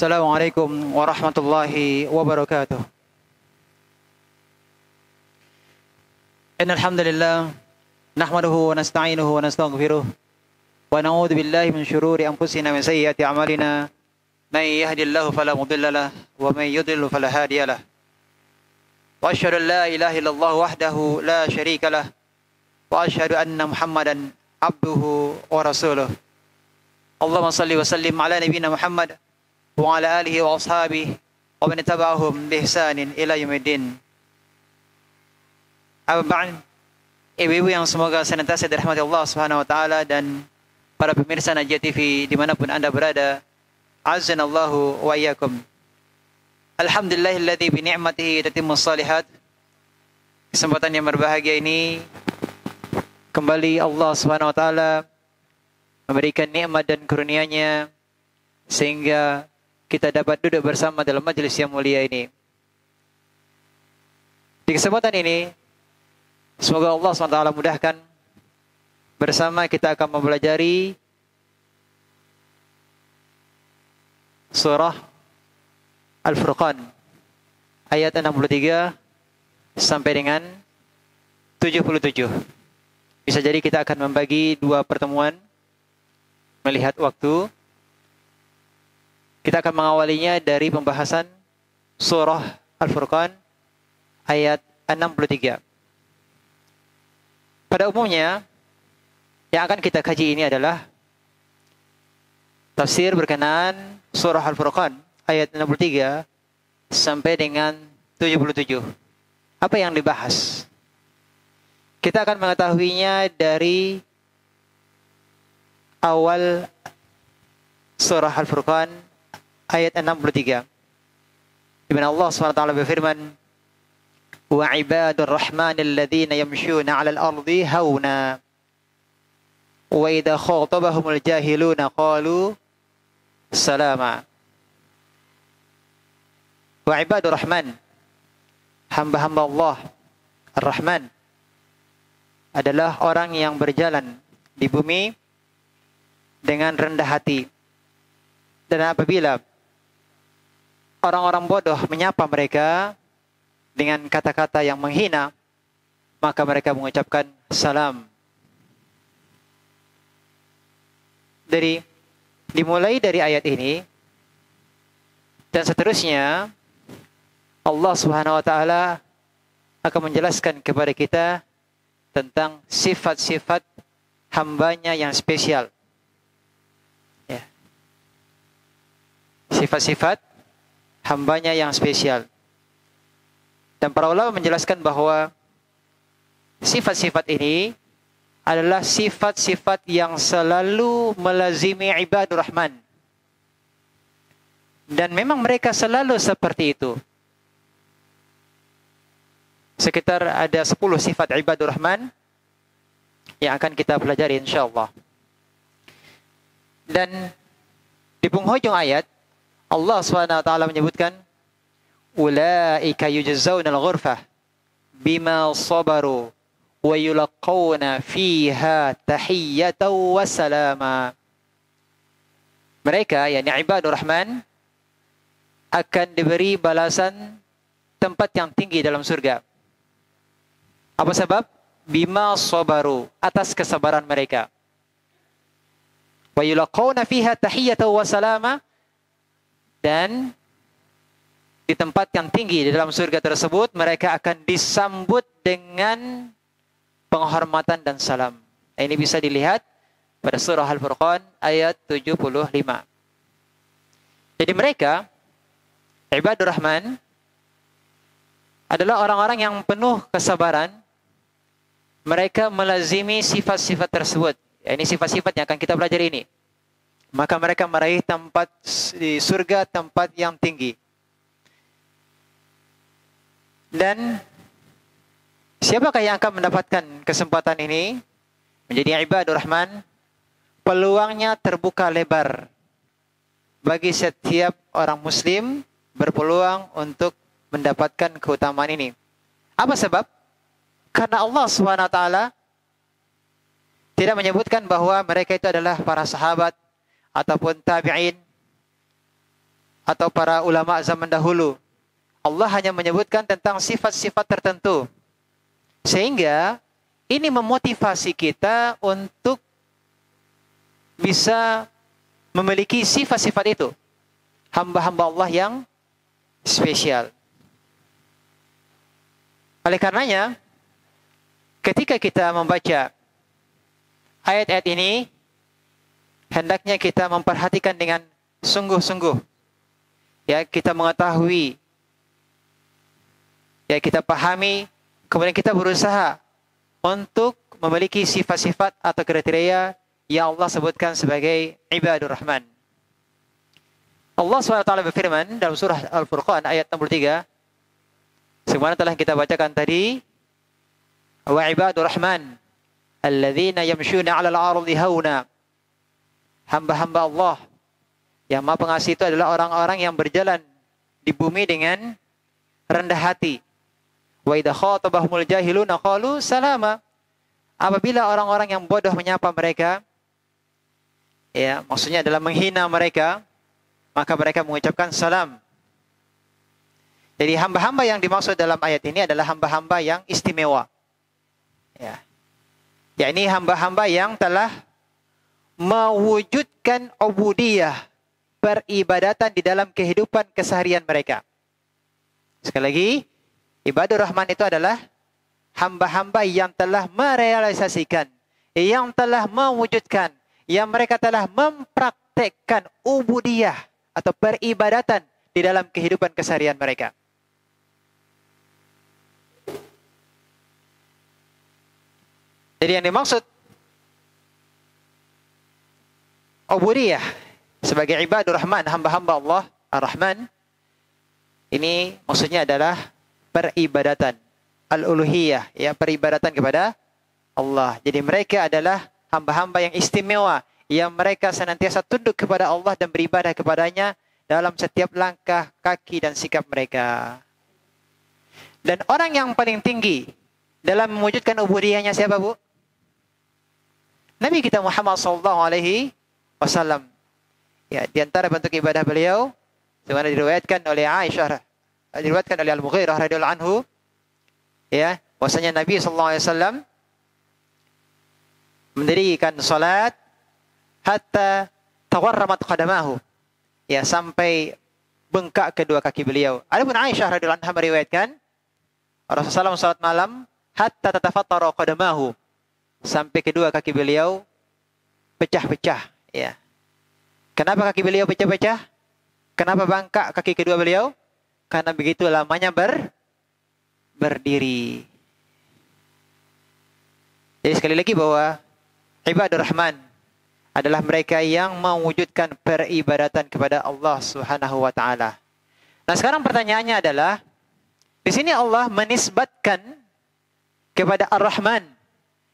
Assalamualaikum warahmatullahi wabarakatuh. Innal hamdalillah nahmaduhu wa nasta'inuhu wa nastaghfiruh wa na'udzu billahi min shururi anfusina wa min sayyiati a'malina. May yahdihillahu fala mudilla lahu wa may yudlil fala hadiya lahu. Wa asyhadu an la ilaha illallah wahdahu la syarika lahu wa asyhadu anna Muhammadan abduhu wa rasuluh. Allahumma shalli wa sallim ala nabiyyina Muhammad wa ala alihi wa ashabihi wa man tabi'ahum bi ihsanin ila yaumiddin. Amma ba'd, ibu-ibu yang semoga senantiasa dirahmati Allah Subhanahu wa taala dan para pemirsa Najia TV dimanapun Anda berada, azzanallahu wa iyyakum. Alhamdulillahilladzi bi ni'matihi tatimmus shalihat. Kesempatan yang berbahagia ini kembali Allah Subhanahu wa taala memberikan nikmat dan karunia-Nya sehingga kita dapat duduk bersama dalam majelis yang mulia ini. Di kesempatan ini, semoga Allah SWT mudahkan. Bersama kita akan mempelajari surah Al-Furqan ayat 63 sampai dengan 77. Bisa jadi kita akan membagi dua pertemuan melihat waktu. Kita akan mengawalinya dari pembahasan surah Al-Furqan ayat 63. Pada umumnya, yang akan kita kaji ini adalah tafsir berkenaan surah Al-Furqan ayat 63 sampai dengan 77. Apa yang dibahas? Kita akan mengetahuinya dari awal surah Al-Furqan ayat 63. Di mana Allah SWT berfirman, "Wa ibadur rahmanil ladzina yamshuna 'alal ardi hauna wa idza khatabahumul jahiluna qalu salama." Wa ibadur rahman, hamba-hamba Allah Ar-Rahman adalah orang yang berjalan di bumi dengan rendah hati. Dan apabila orang-orang bodoh menyapa mereka dengan kata-kata yang menghina, maka mereka mengucapkan salam. Dimulai dari ayat ini dan seterusnya, Allah Subhanahu wa taala akan menjelaskan kepada kita tentang sifat-sifat hambanya yang spesial. Ya. Sifat-sifat hambanya yang spesial. Dan para ulama menjelaskan bahwa sifat-sifat ini adalah sifat-sifat yang selalu melazimi ibadur rahman. Dan memang mereka selalu seperti itu. Sekitar ada 10 sifat ibadur rahman yang akan kita pelajari insyaallah. Dan di penghujung ayat Allah SWT menyebutkan, "Ulaika yujzaunal ghurfah bima sabaru wa yulaqawna fiha tahiyyatan wa salama." Mereka, yakni ibadur rahman, akan diberi balasan tempat yang tinggi dalam surga. Apa sebab? Bima sabaru, atas kesabaran mereka. Wa yulaqawna fiha tahiyyatan wa salama, dan di tempat yang tinggi di dalam surga tersebut mereka akan disambut dengan penghormatan dan salam. Ini bisa dilihat pada surah Al-Furqan ayat 75. Jadi mereka, ibadur rahman, adalah orang-orang yang penuh kesabaran. Mereka melazimi sifat-sifat tersebut. Ini sifat-sifat yang akan kita pelajari ini. Maka mereka meraih tempat di surga, tempat yang tinggi. Dan siapakah yang akan mendapatkan kesempatan ini menjadi ibadur rahman? Peluangnya terbuka lebar bagi setiap orang muslim, berpeluang untuk mendapatkan keutamaan ini. Apa sebab? Karena Allah SWT tidak menyebutkan bahwa mereka itu adalah para sahabat ataupun tabi'in atau para ulama zaman dahulu. Allah hanya menyebutkan tentang sifat-sifat tertentu. Sehingga ini memotivasi kita untuk bisa memiliki sifat-sifat itu. Hamba-hamba Allah yang spesial. Oleh karenanya, ketika kita membaca ayat-ayat ini, hendaknya kita memperhatikan dengan sungguh-sungguh. Ya, kita mengetahui, ya kita pahami, kemudian kita berusaha untuk memiliki sifat-sifat atau kriteria yang Allah sebutkan sebagai ibadur rahman. Allah SWT berfirman dalam surah Al-Furqan ayat 63, sebagaimana telah kita bacakan tadi, wa ibadur rahman alladzina yamshuna 'alal ardi hauna. Hamba-hamba Allah yang Maha Pengasih itu adalah orang-orang yang berjalan di bumi dengan rendah hati. Wa idza khatabahumul jahiluna qalu salama. Apabila orang-orang yang bodoh menyapa mereka, ya, maksudnya adalah menghina mereka, maka mereka mengucapkan salam. Jadi hamba-hamba yang dimaksud dalam ayat ini adalah hamba-hamba yang istimewa. Ya, ini hamba-hamba yang telah mewujudkan ubudiyah, peribadatan di dalam kehidupan keseharian mereka. Sekali lagi, ibadur rahman itu adalah hamba-hamba yang telah merealisasikan, yang telah mewujudkan, yang mereka telah mempraktekkan ubudiyah atau peribadatan di dalam kehidupan keseharian mereka. Jadi yang dimaksud ubudiyah sebagai ibadur rahman, hamba-hamba Allah ar-Rahman, ini maksudnya adalah peribadatan al-uluhiyah, ya, peribadatan kepada Allah. Jadi mereka adalah hamba-hamba yang istimewa, yang mereka senantiasa tunduk kepada Allah dan beribadah kepadanya dalam setiap langkah, kaki dan sikap mereka. Dan orang yang paling tinggi dalam mewujudkan ubudiyahnya siapa, Bu? Nabi kita Muhammad SAW. Ya, di antara bentuk ibadah beliau, sebagaimana diriwayatkan oleh Aisyah, diriwayatkan oleh Al-Mughirah radhiyallahu anhu, ya, bahwasanya Nabi SAW mendirikan salat hatta tawarramat qadamahu, ya, sampai bengkak kedua kaki beliau. Adapun Aisyah radhiyallahu anha meriwayatkan Rasulullah SAW salat malam hatta tatafattara qadamahu, sampai kedua kaki beliau pecah-pecah, ya. Kenapa kaki beliau pecah-pecah? Kenapa bangkak kaki kedua beliau? Karena begitu lamanya berdiri. Jadi sekali lagi bahwa ibadur rahman adalah mereka yang mewujudkan peribadatan kepada Allah Subhanahu wa taala. Nah, sekarang pertanyaannya adalah, di sini Allah menisbatkan kepada Ar-Rahman.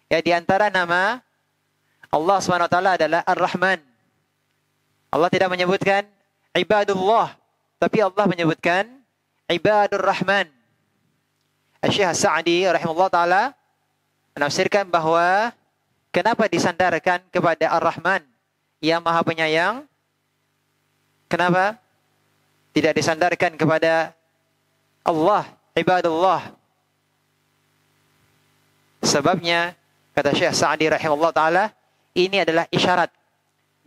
Ya, di antara nama Allah Subhanahu wa taala adalah Ar-Rahman. Allah tidak menyebutkan ibadullah, tapi Allah menyebutkan ibadur rahman. Syekh Sa'di rahimahullah taala menafsirkan bahwa kenapa disandarkan kepada Ar-Rahman yang Maha Penyayang? Kenapa tidak disandarkan kepada Allah, ibadullah? Sebabnya, kata Syekh Sa'di rahimahullah taala, ini adalah isyarat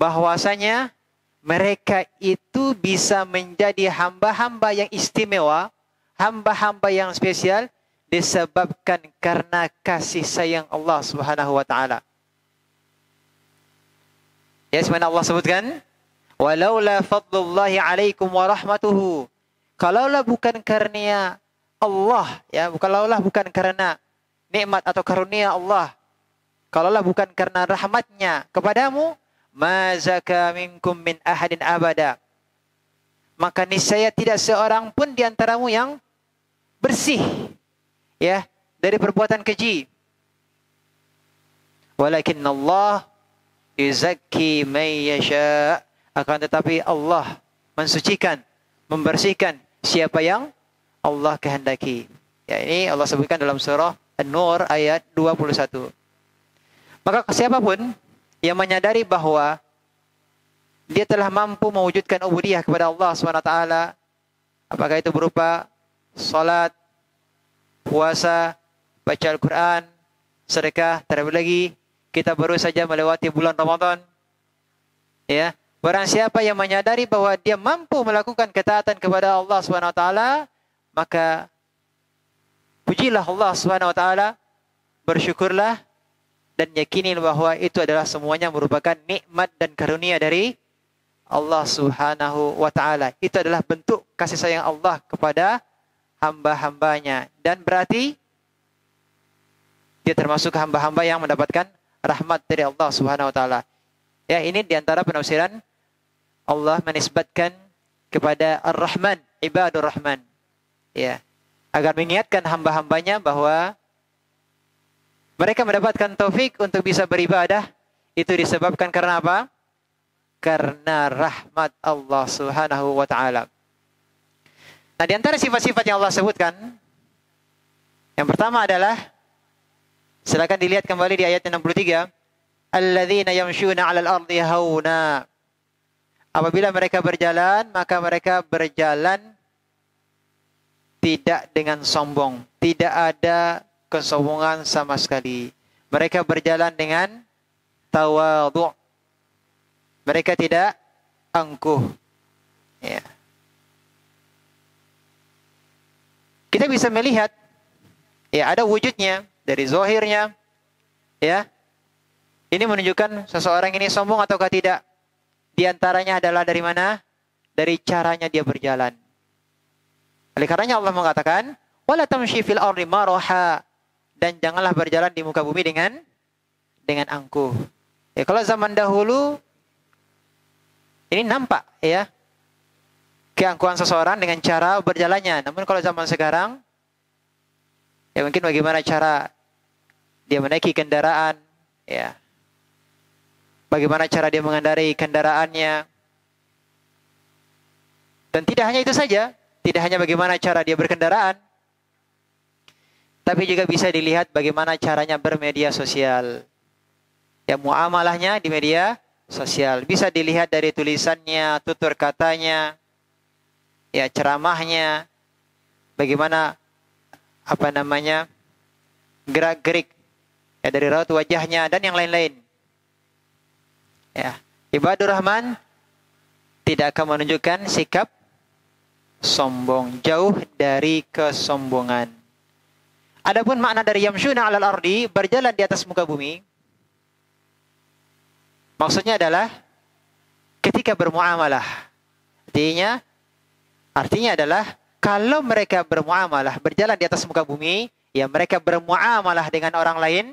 bahwasanya mereka itu bisa menjadi hamba-hamba yang istimewa, hamba-hamba yang spesial, disebabkan karena kasih sayang Allah Subhanahu wa taala. Ya, sebenarnya Allah sebutkan, walaula fadlullahi alaikum wa rahmatuhu. Kalaulah bukan karena Allah, ya, bukan karena nikmat atau karunia Allah, kalaulah bukan karena rahmatnya kepadamu, ma zaka minkum min ahadin abada, maka niscaya tidak seorang pun di antaramu yang bersih, ya, dari perbuatan keji. Walakin Allah yuzakki man yasha, akan tetapi Allah mensucikan, membersihkan siapa yang Allah kehendaki. Ya, ini Allah sebutkan dalam surah An-Nur ayat 21. Maka siapapun yang menyadari bahwa dia telah mampu mewujudkan ubudiyah kepada Allah SWT. Apakah itu berupa salat, puasa, baca Al-Quran, sedekah, terlebih lagi kita baru saja melewati bulan Ramadan. Ya, barang siapa yang menyadari bahwa dia mampu melakukan ketaatan kepada Allah SWT, maka pujilah Allah SWT, bersyukurlah, dan yakini bahwa itu adalah semuanya merupakan nikmat dan karunia dari Allah Subhanahu wa taala. Itu adalah bentuk kasih sayang Allah kepada hamba-hambanya, dan berarti dia termasuk hamba-hamba yang mendapatkan rahmat dari Allah Subhanahu wa taala. Ya, ini diantara penafsiran Allah menisbatkan kepada Ar-Rahman, ibadur Rahman. Ya, agar mengingatkan hamba-hambanya bahwa mereka mendapatkan taufik untuk bisa beribadah, itu disebabkan karena apa? Karena rahmat Allah Subhanahu wa taala. Nah, di antara sifat-sifat yang Allah sebutkan, yang pertama adalah, silakan dilihat kembali di ayat 63, alladzina yamshuna 'alal ardi hauna. Apabila mereka berjalan, maka mereka berjalan tidak dengan sombong, tidak ada kesombongan sama sekali. Mereka berjalan dengan tawadhu'. Mereka tidak angkuh. Ya. Kita bisa melihat, ya, ada wujudnya dari zahirnya. Ya. Ini menunjukkan seseorang ini sombong ataukah tidak. Di antaranya adalah dari mana? Dari caranya dia berjalan. Oleh karenanya Allah mengatakan, wala tamshi fil ardi maraha, dan janganlah berjalan di muka bumi dengan angkuh. Ya, kalau zaman dahulu ini nampak, ya, keangkuhan seseorang dengan cara berjalannya. Namun kalau zaman sekarang, ya, mungkin bagaimana cara dia menaiki kendaraan, ya, bagaimana cara dia mengendarai kendaraannya. Dan tidak hanya itu saja, tidak hanya bagaimana cara dia berkendaraan, tapi juga bisa dilihat bagaimana caranya bermedia sosial. Ya, muamalahnya di media sosial. Bisa dilihat dari tulisannya, tutur katanya, ya, ceramahnya, bagaimana gerak-gerik, ya, dari raut wajahnya dan yang lain-lain. Ya, ibadur Rahman tidak akan menunjukkan sikap sombong, jauh dari kesombongan. Adapun makna dari yamshuna 'alal ardi, berjalan di atas muka bumi, maksudnya adalah ketika bermuamalah. Artinya adalah kalau mereka bermuamalah, berjalan di atas muka bumi, ya, mereka bermuamalah dengan orang lain,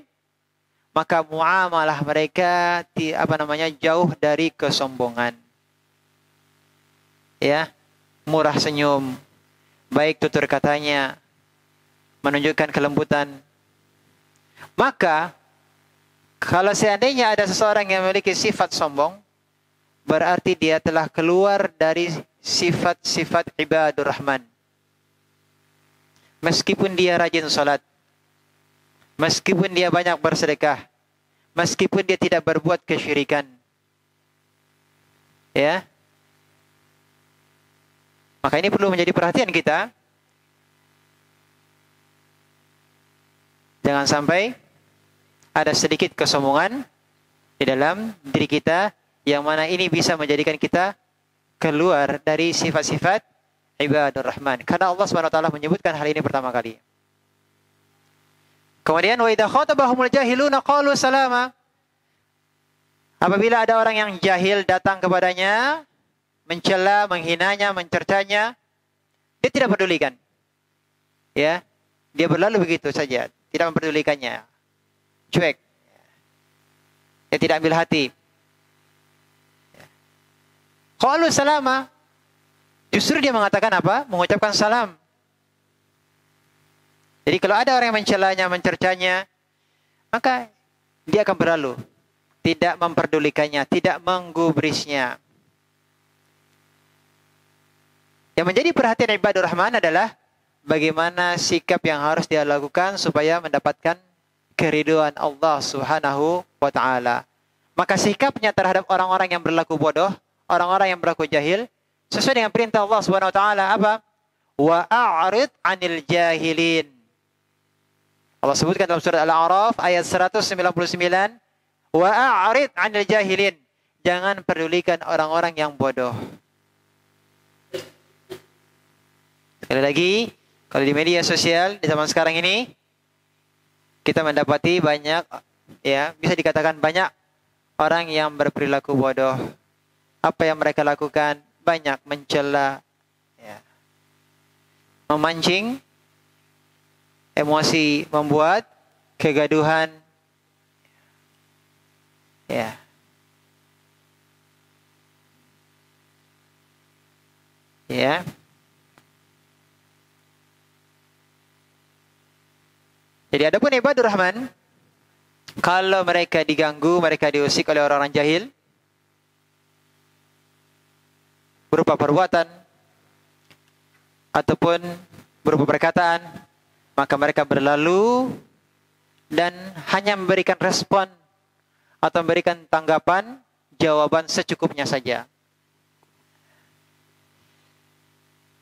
maka muamalah mereka jauh dari kesombongan. Ya, murah senyum, baik tutur katanya, menunjukkan kelembutan. Maka kalau seandainya ada seseorang yang memiliki sifat sombong, berarti dia telah keluar dari sifat-sifat ibadur Rahman. Meskipun dia rajin salat, meskipun dia banyak bersedekah, meskipun dia tidak berbuat kesyirikan. Ya. Maka ini perlu menjadi perhatian kita. Jangan sampai ada sedikit kesombongan di dalam diri kita, yang mana ini bisa menjadikan kita keluar dari sifat-sifat ibadur Rahman. Karena Allah SWT menyebutkan hal ini pertama kali. Kemudian wa idza khatabahumul jahiluna qalu salama. Apabila ada orang yang jahil datang kepadanya, mencela, menghinanya, mencercanya, dia tidak pedulikan. Ya, dia berlalu begitu saja, tidak memperdulikannya. Cuek. Dia tidak ambil hati. Qalu salama. Justru dia mengatakan apa? Mengucapkan salam. Jadi kalau ada orang yang mencelanya, mencercanya, maka dia akan berlalu. Tidak memperdulikannya, tidak menggubrisnya. Yang menjadi perhatian ibadur Rahman adalah bagaimana sikap yang harus dia lakukan supaya mendapatkan keriduan Allah Subhanahu wa taala. Maka sikapnya terhadap orang-orang yang berlaku bodoh, orang-orang yang berlaku jahil sesuai dengan perintah Allah Subhanahu wa taala apa? Wa a'rid 'anil jahilin. Allah sebutkan dalam surat Al-A'raf ayat 199, wa a'rid 'anil jahilin. Jangan pedulikan orang-orang yang bodoh. Sekali lagi, kalau di media sosial di zaman sekarang ini kita mendapati banyak, ya, bisa dikatakan banyak orang yang berperilaku bodoh. Apa yang mereka lakukan? Banyak mencela, ya, memancing emosi, membuat kegaduhan, ya. Ya. Jadi adapun ibadur rahman, kalau mereka diganggu, mereka diusik oleh orang-orang jahil berupa perbuatan ataupun berupa perkataan, maka mereka berlalu dan hanya memberikan respon atau memberikan tanggapan, jawaban secukupnya saja.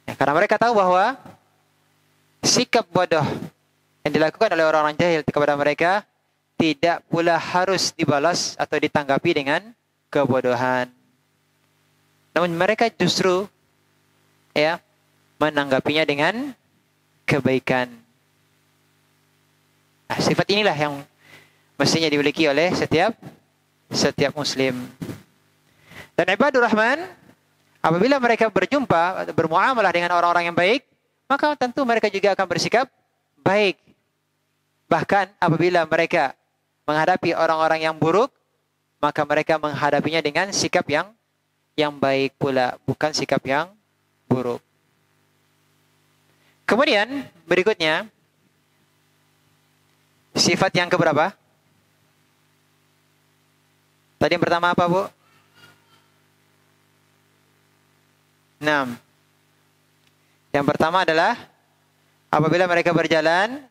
Ya, karena mereka tahu bahwa sikap bodoh yang dilakukan oleh orang-orang jahil kepada mereka tidak pula harus dibalas atau ditanggapi dengan kebodohan. Namun mereka justru, ya, menanggapinya dengan kebaikan. Nah, sifat inilah yang mestinya dimiliki oleh setiap muslim. Dan ibadur rahman, apabila mereka berjumpa, bermuamalah dengan orang-orang yang baik, maka tentu mereka juga akan bersikap baik. Bahkan apabila mereka menghadapi orang-orang yang buruk, maka mereka menghadapinya dengan sikap yang baik pula, bukan sikap yang buruk. Kemudian berikutnya, sifat yang keberapa? Tadi yang pertama apa, Bu? 6. Yang pertama adalah apabila mereka berjalan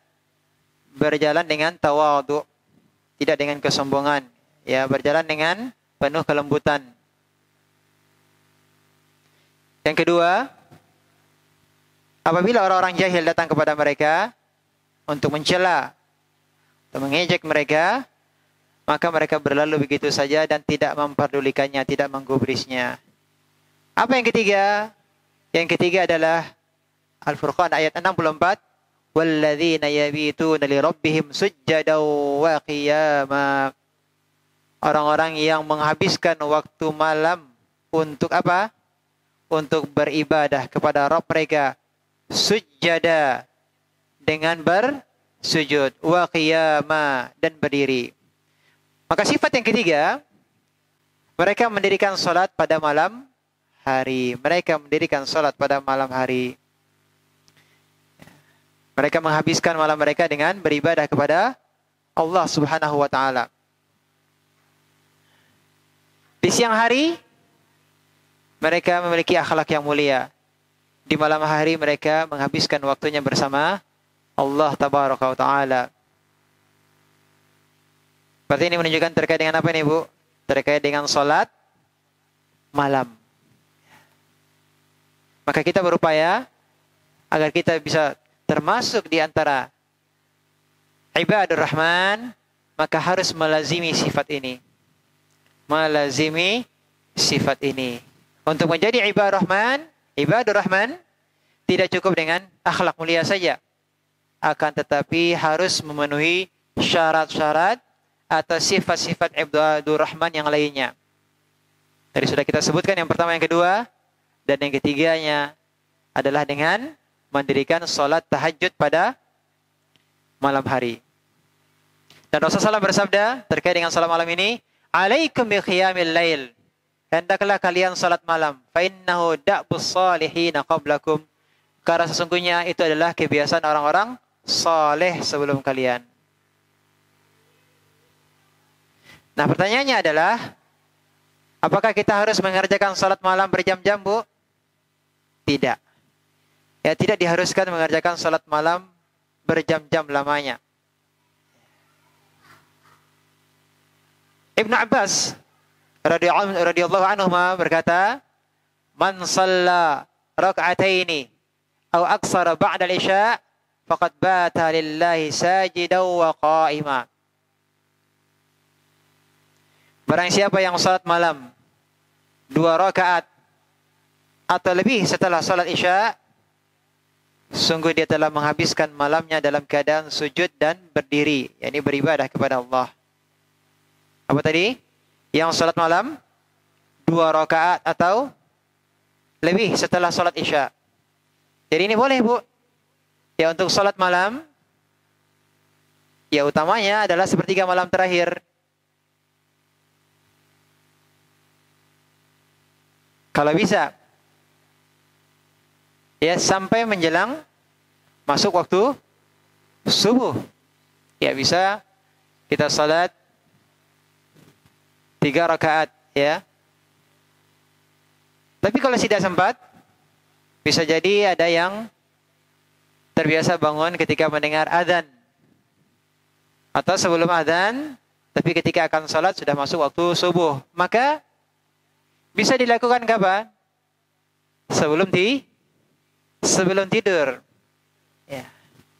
dengan tawadhu, tidak dengan kesombongan, ya, berjalan dengan penuh kelembutan. Yang kedua, apabila orang-orang jahil datang kepada mereka untuk mencela atau mengejek mereka, maka mereka berlalu begitu saja dan tidak memperdulikannya, tidak menggubrisnya. Apa yang ketiga? Yang ketiga adalah Al-Furqan ayat 64, walladzina yabituna lirabbihim sujjadan wa qiyama. Orang-orang yang menghabiskan waktu malam untuk apa? Untuk beribadah kepada Rabb mereka, sujjada, dengan bersujud, wa qiyama, dan berdiri. Maka sifat yang ketiga, mereka mendirikan salat pada malam hari. Mereka mendirikan salat pada malam hari. Mereka menghabiskan malam mereka dengan beribadah kepada Allah Subhanahu wa taala. Di siang hari mereka memiliki akhlak yang mulia. Di malam hari mereka menghabiskan waktunya bersama Allah Tabaraka wa taala. Berarti ini menunjukkan terkait dengan apa ini, Bu? Terkait dengan salat malam. Maka kita berupaya agar kita bisa termasuk di antara ibadur rahman, maka harus melazimi sifat ini. Melazimi sifat ini. Untuk menjadi ibadur rahman tidak cukup dengan akhlak mulia saja. Akan tetapi harus memenuhi syarat-syarat atau sifat-sifat ibadur rahman yang lainnya. Tadi sudah kita sebutkan yang pertama, yang kedua, dan yang ketiganya adalah dengan mendirikan salat tahajud pada malam hari. Dan Rasulullah SAW bersabda terkait dengan salat malam ini, alaikum bi qiyamil lail. Hendaklah kalian salat malam. Fa innahu da'bus salihin qablakum. Karena sesungguhnya itu adalah kebiasaan orang-orang saleh sebelum kalian. Nah, pertanyaannya adalah, apakah kita harus mengerjakan salat malam berjam-jam, Bu? Tidak. Ya, tidak diharuskan mengerjakan salat malam berjam-jam lamanya. Ibnu Abbas radhiyallahu anhu berkata, "Man shalla rak'ataini aw aksara ba'da al-isya faqad bata lillahi sajidan wa qa'ima." Barang siapa yang salat malam 2 rakaat atau lebih setelah salat isya, sungguh dia telah menghabiskan malamnya dalam keadaan sujud dan berdiri, yakni beribadah kepada Allah. Apa tadi? Yang salat malam 2 rakaat atau lebih setelah salat isya. Jadi ini boleh, Bu. Ya, untuk salat malam, ya utamanya adalah sepertiga malam terakhir. Kalau bisa, ya sampai menjelang masuk waktu subuh. Ya bisa kita salat 3 rakaat, ya. Tapi kalau tidak sempat, bisa jadi ada yang terbiasa bangun ketika mendengar adzan. Atau sebelum adzan, tapi ketika akan salat sudah masuk waktu subuh. Maka bisa dilakukan kapan? Sebelum tidur. Ya.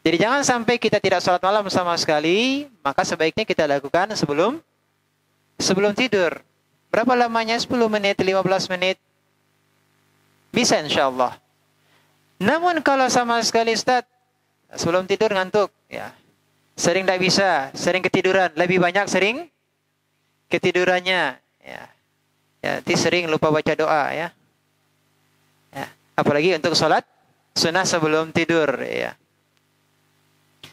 Jadi jangan sampai kita tidak salat malam sama sekali, maka sebaiknya kita lakukan sebelum tidur. Berapa lamanya? 10 menit, 15 menit. Bisa insyaallah. Namun kalau sama sekali Ustaz, sebelum tidur ngantuk, ya. Sering tidak bisa, sering ketiduran, lebih banyak sering ketidurannya, ya. Ya, nanti sering lupa baca doa, ya. Ya, apalagi untuk salat sunnah sebelum tidur, ya.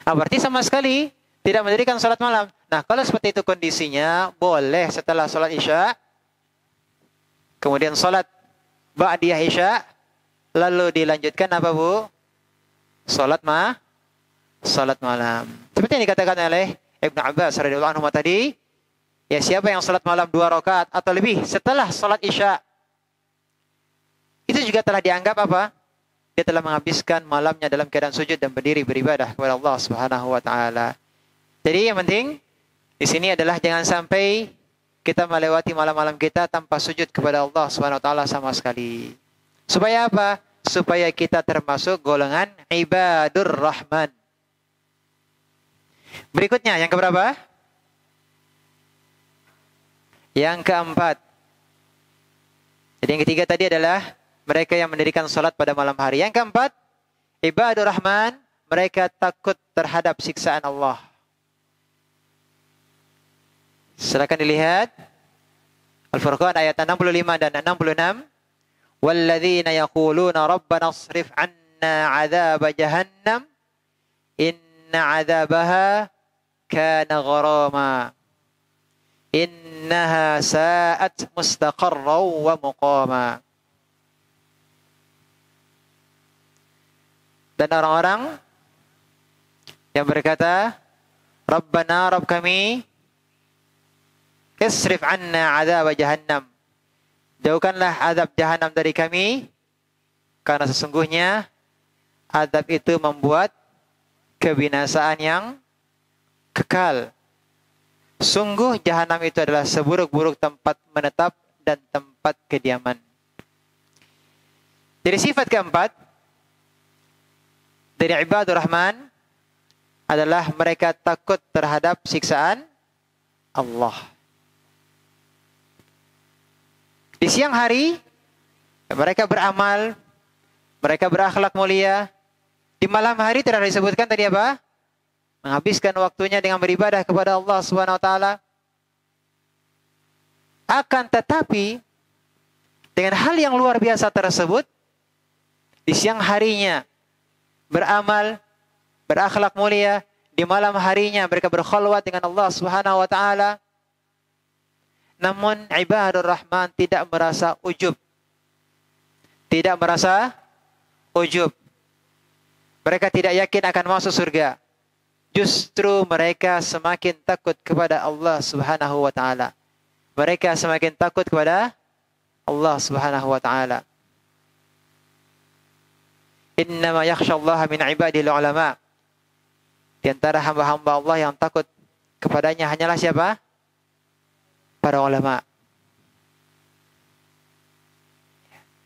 Berarti sama sekali tidak mendirikan salat malam. Nah, kalau seperti itu kondisinya, boleh setelah salat isya, kemudian salat ba'diyah isya, lalu dilanjutkan apa, Bu? Salat malam. Seperti yang dikatakan oleh Ibnu Abbas radhiyallahu anhu tadi, ya siapa yang salat malam 2 rakaat atau lebih setelah salat isya, itu juga telah dianggap apa? Dia telah menghabiskan malamnya dalam keadaan sujud dan berdiri beribadah kepada Allah Subhanahu wa taala. Jadi yang penting di sini adalah jangan sampai kita melewati malam-malam kita tanpa sujud kepada Allah Subhanahu wa taala sama sekali. Supaya apa? Supaya kita termasuk golongan ibadur rahman. Berikutnya yang keberapa? Yang keempat. Jadi yang ketiga tadi adalah mereka yang mendirikan salat pada malam hari. Yang keempat, ibadur rahman, mereka takut terhadap siksaan Allah. Silakan dilihat Al-Furqan ayat 65 dan 66. Walladzina yaquluna rabbana asrif 'anna 'adzaba jahannam inna 'adzabaha kana gharama. Innaha sa'at mustaqarran wa muqama. Dan orang-orang yang berkata, Rabbana, Rabb kami, isrif 'anna 'adzab jahannam. Jauhkanlah azab jahannam dari kami, karena sesungguhnya azab itu membuat kebinasaan yang kekal. Sungguh jahanam itu adalah seburuk-buruk tempat menetap dan tempat kediaman. Jadi sifat keempat dari ibadur rahman adalah mereka takut terhadap siksaan Allah. Di siang hari mereka beramal, mereka berakhlak mulia. Di malam hari telah disebutkan tadi apa? Menghabiskan waktunya dengan beribadah kepada Allah Subhanahu wa taala. Akan tetapi dengan hal yang luar biasa tersebut, di siang harinya beramal, berakhlak mulia, di malam harinya mereka berkhalwat dengan Allah Subhanahu wa taala. Namun ibadur rahman tidak merasa ujub. Tidak merasa ujub. Mereka tidak yakin akan masuk surga. Justru mereka semakin takut kepada Allah Subhanahu wa taala. Mereka semakin takut kepada Allah Subhanahu wa taala. Innama yakhshallaha min ibadil ulama. Di antara hamba-hamba Allah yang takut kepadanya hanyalah siapa? Para ulama.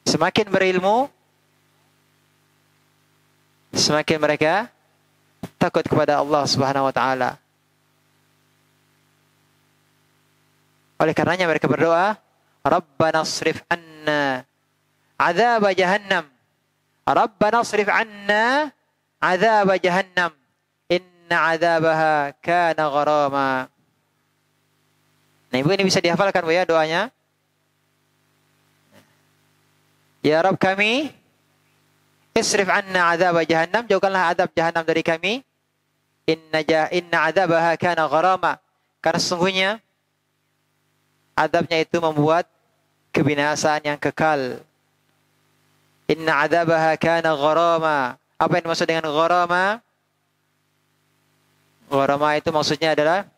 Semakin berilmu, semakin mereka takut kepada Allah Subhanahu wa taala. Oleh karenanya mereka berdoa, Rabbana asrif anna azab jahannam. Rabbana asrif anna azab jahannam. Inna azabaha kana gharama. Nah, Ibu, ini bisa dihafalkan Bu ya doanya. Ya Rabb kami, isrif anna azab jahannam, jauhkanlah azab jahannam dari kami. Inna azabaha kana gharama. Karena sesungguhnya azabnya itu membuat kebinasaan yang kekal. Inna azabaha kana gharama. Apa yang dimaksud dengan gharama? Gharama itu maksudnya adalah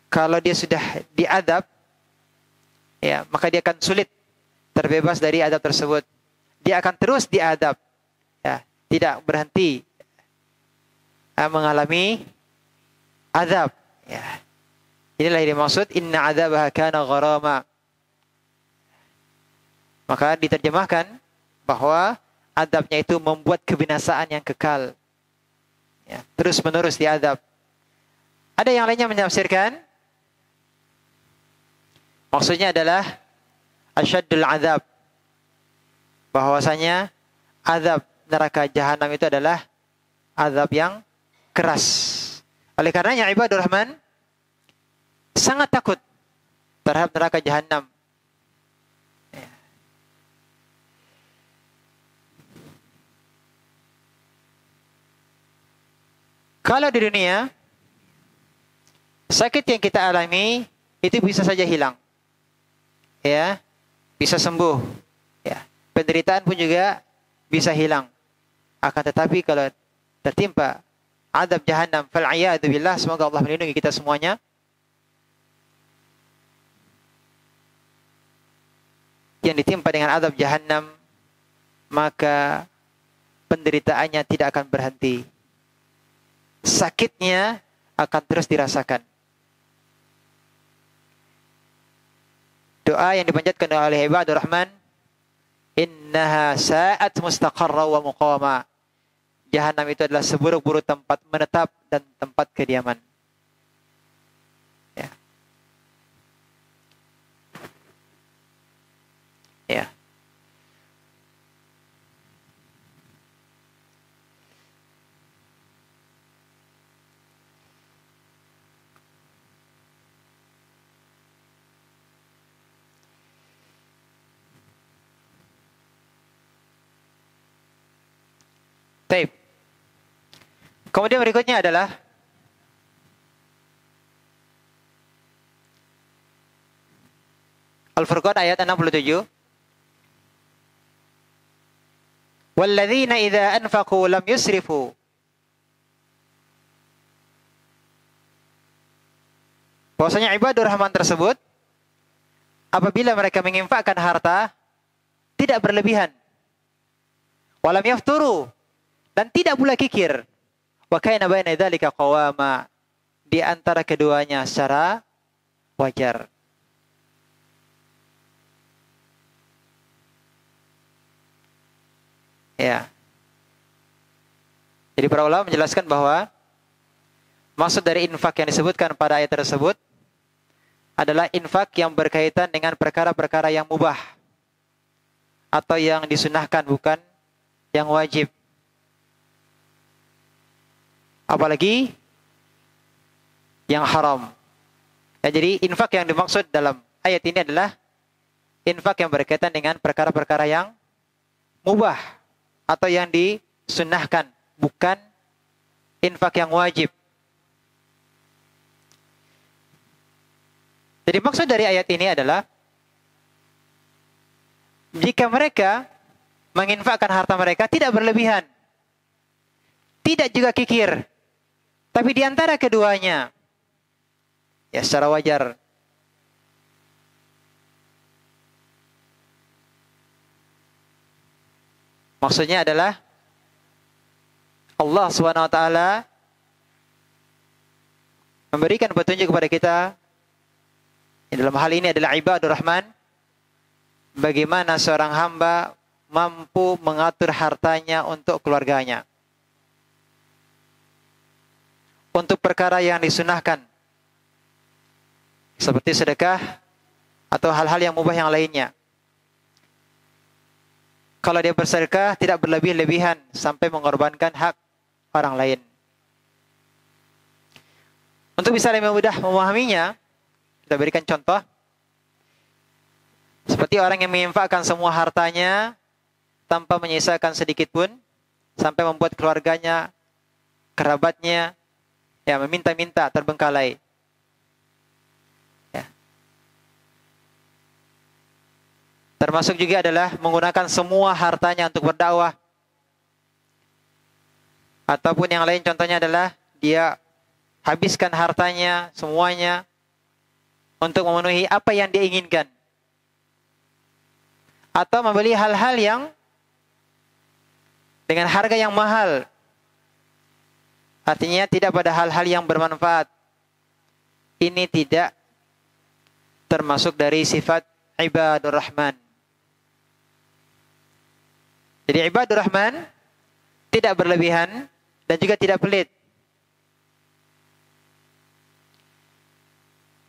kalau dia sudah diadab, ya, maka dia akan sulit terbebas dari adab tersebut. Dia akan terus diadab, ya, tidak berhenti mengalami adab. Ya. Inilah yang dimaksud inna adzabaha kana gharama. Maka diterjemahkan bahwa adabnya itu membuat kebinasaan yang kekal. Ya, terus menerus diadab. Ada yang lainnya menafsirkan, maksudnya adalah asyaddul azab. Bahwasanya azab neraka jahanam itu adalah azab yang keras. Oleh karenanya ibadur rahman sangat takut terhadap neraka jahanam. Ya. Kalau di dunia sakit yang kita alami itu bisa saja hilang, ya, bisa sembuh, ya, penderitaan pun juga bisa hilang. Akan tetapi kalau tertimpa azab jahanam, fal'iyadu billah, semoga Allah melindungi kita semuanya. Yang ditimpa dengan azab jahanam, maka penderitaannya tidak akan berhenti. Sakitnya akan terus dirasakan. Doa yang dipanjatkan oleh ibadur rahman, innaha sa'at mustaqarra wa muqama. Jahanam itu adalah seburuk-buruk tempat menetap dan tempat kediaman. Ya. Ya. Baik. Kemudian berikutnya adalah Al-Furqan ayat 67. Walladzina idza anfaqu lam yusrifu. Bahwasanya ibadur rahman tersebut apabila mereka menginfakkan harta tidak berlebihan. Walam yafturu, dan tidak pula kikir. Wa kaina baina dzalika qawama, di antara keduanya secara wajar. Ya. Jadi para ulama menjelaskan bahwa maksud dari infak yang disebutkan pada ayat tersebut adalah infak yang berkaitan dengan perkara-perkara yang mubah atau yang disunahkan, bukan yang wajib. Apalagi yang haram. Ya, jadi infak yang dimaksud dalam ayat ini adalah infak yang berkaitan dengan perkara-perkara yang mubah atau yang disunnahkan, bukan infak yang wajib. Jadi maksud dari ayat ini adalah jika mereka menginfakkan harta mereka tidak berlebihan, tidak juga kikir, tapi di antara keduanya, ya secara wajar. Maksudnya adalah Allah SWT memberikan petunjuk kepada kita. Dalam hal ini adalah ibadur rahman, bagaimana seorang hamba mampu mengatur hartanya untuk keluarganya, untuk perkara yang disunahkan, seperti sedekah atau hal-hal yang mubah yang lainnya. Kalau dia bersedekah, tidak berlebih-lebihan sampai mengorbankan hak orang lain. Untuk bisa lebih mudah memahaminya, kita berikan contoh. Seperti orang yang menginfakkan semua hartanya tanpa menyisakan sedikit pun, sampai membuat keluarganya, kerabatnya, ya meminta-minta, terbengkalai. Ya. Termasuk juga adalah menggunakan semua hartanya untuk berdakwah. Ataupun yang lain, contohnya adalah dia habiskan hartanya semuanya untuk memenuhi apa yang dia inginkan. Atau membeli hal-hal yang dengan harga yang mahal. Artinya tidak pada hal-hal yang bermanfaat. Ini tidak termasuk dari sifat ibadur rahman. Jadi ibadur rahman tidak berlebihan dan juga tidak pelit.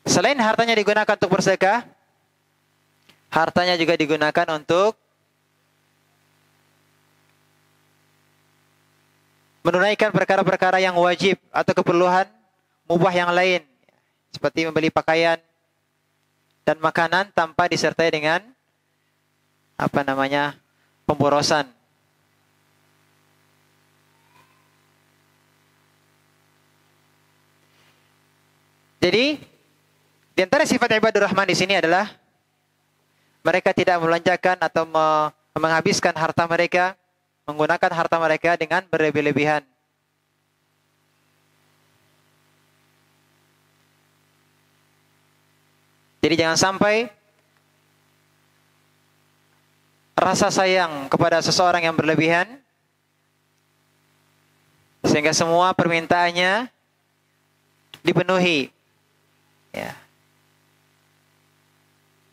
Selain hartanya digunakan untuk bersedekah, hartanya juga digunakan untuk menunaikan perkara-perkara yang wajib atau keperluan mubah yang lain, seperti membeli pakaian dan makanan tanpa disertai dengan pemborosan. Jadi di antara sifat ibadur rahman di sini adalah mereka tidak membelanjakan atau menghabiskan harta mereka, menggunakan harta mereka dengan berlebih-lebihan. Jadi jangan sampai rasa sayang kepada seseorang yang berlebihan sehingga semua permintaannya dipenuhi. Ya.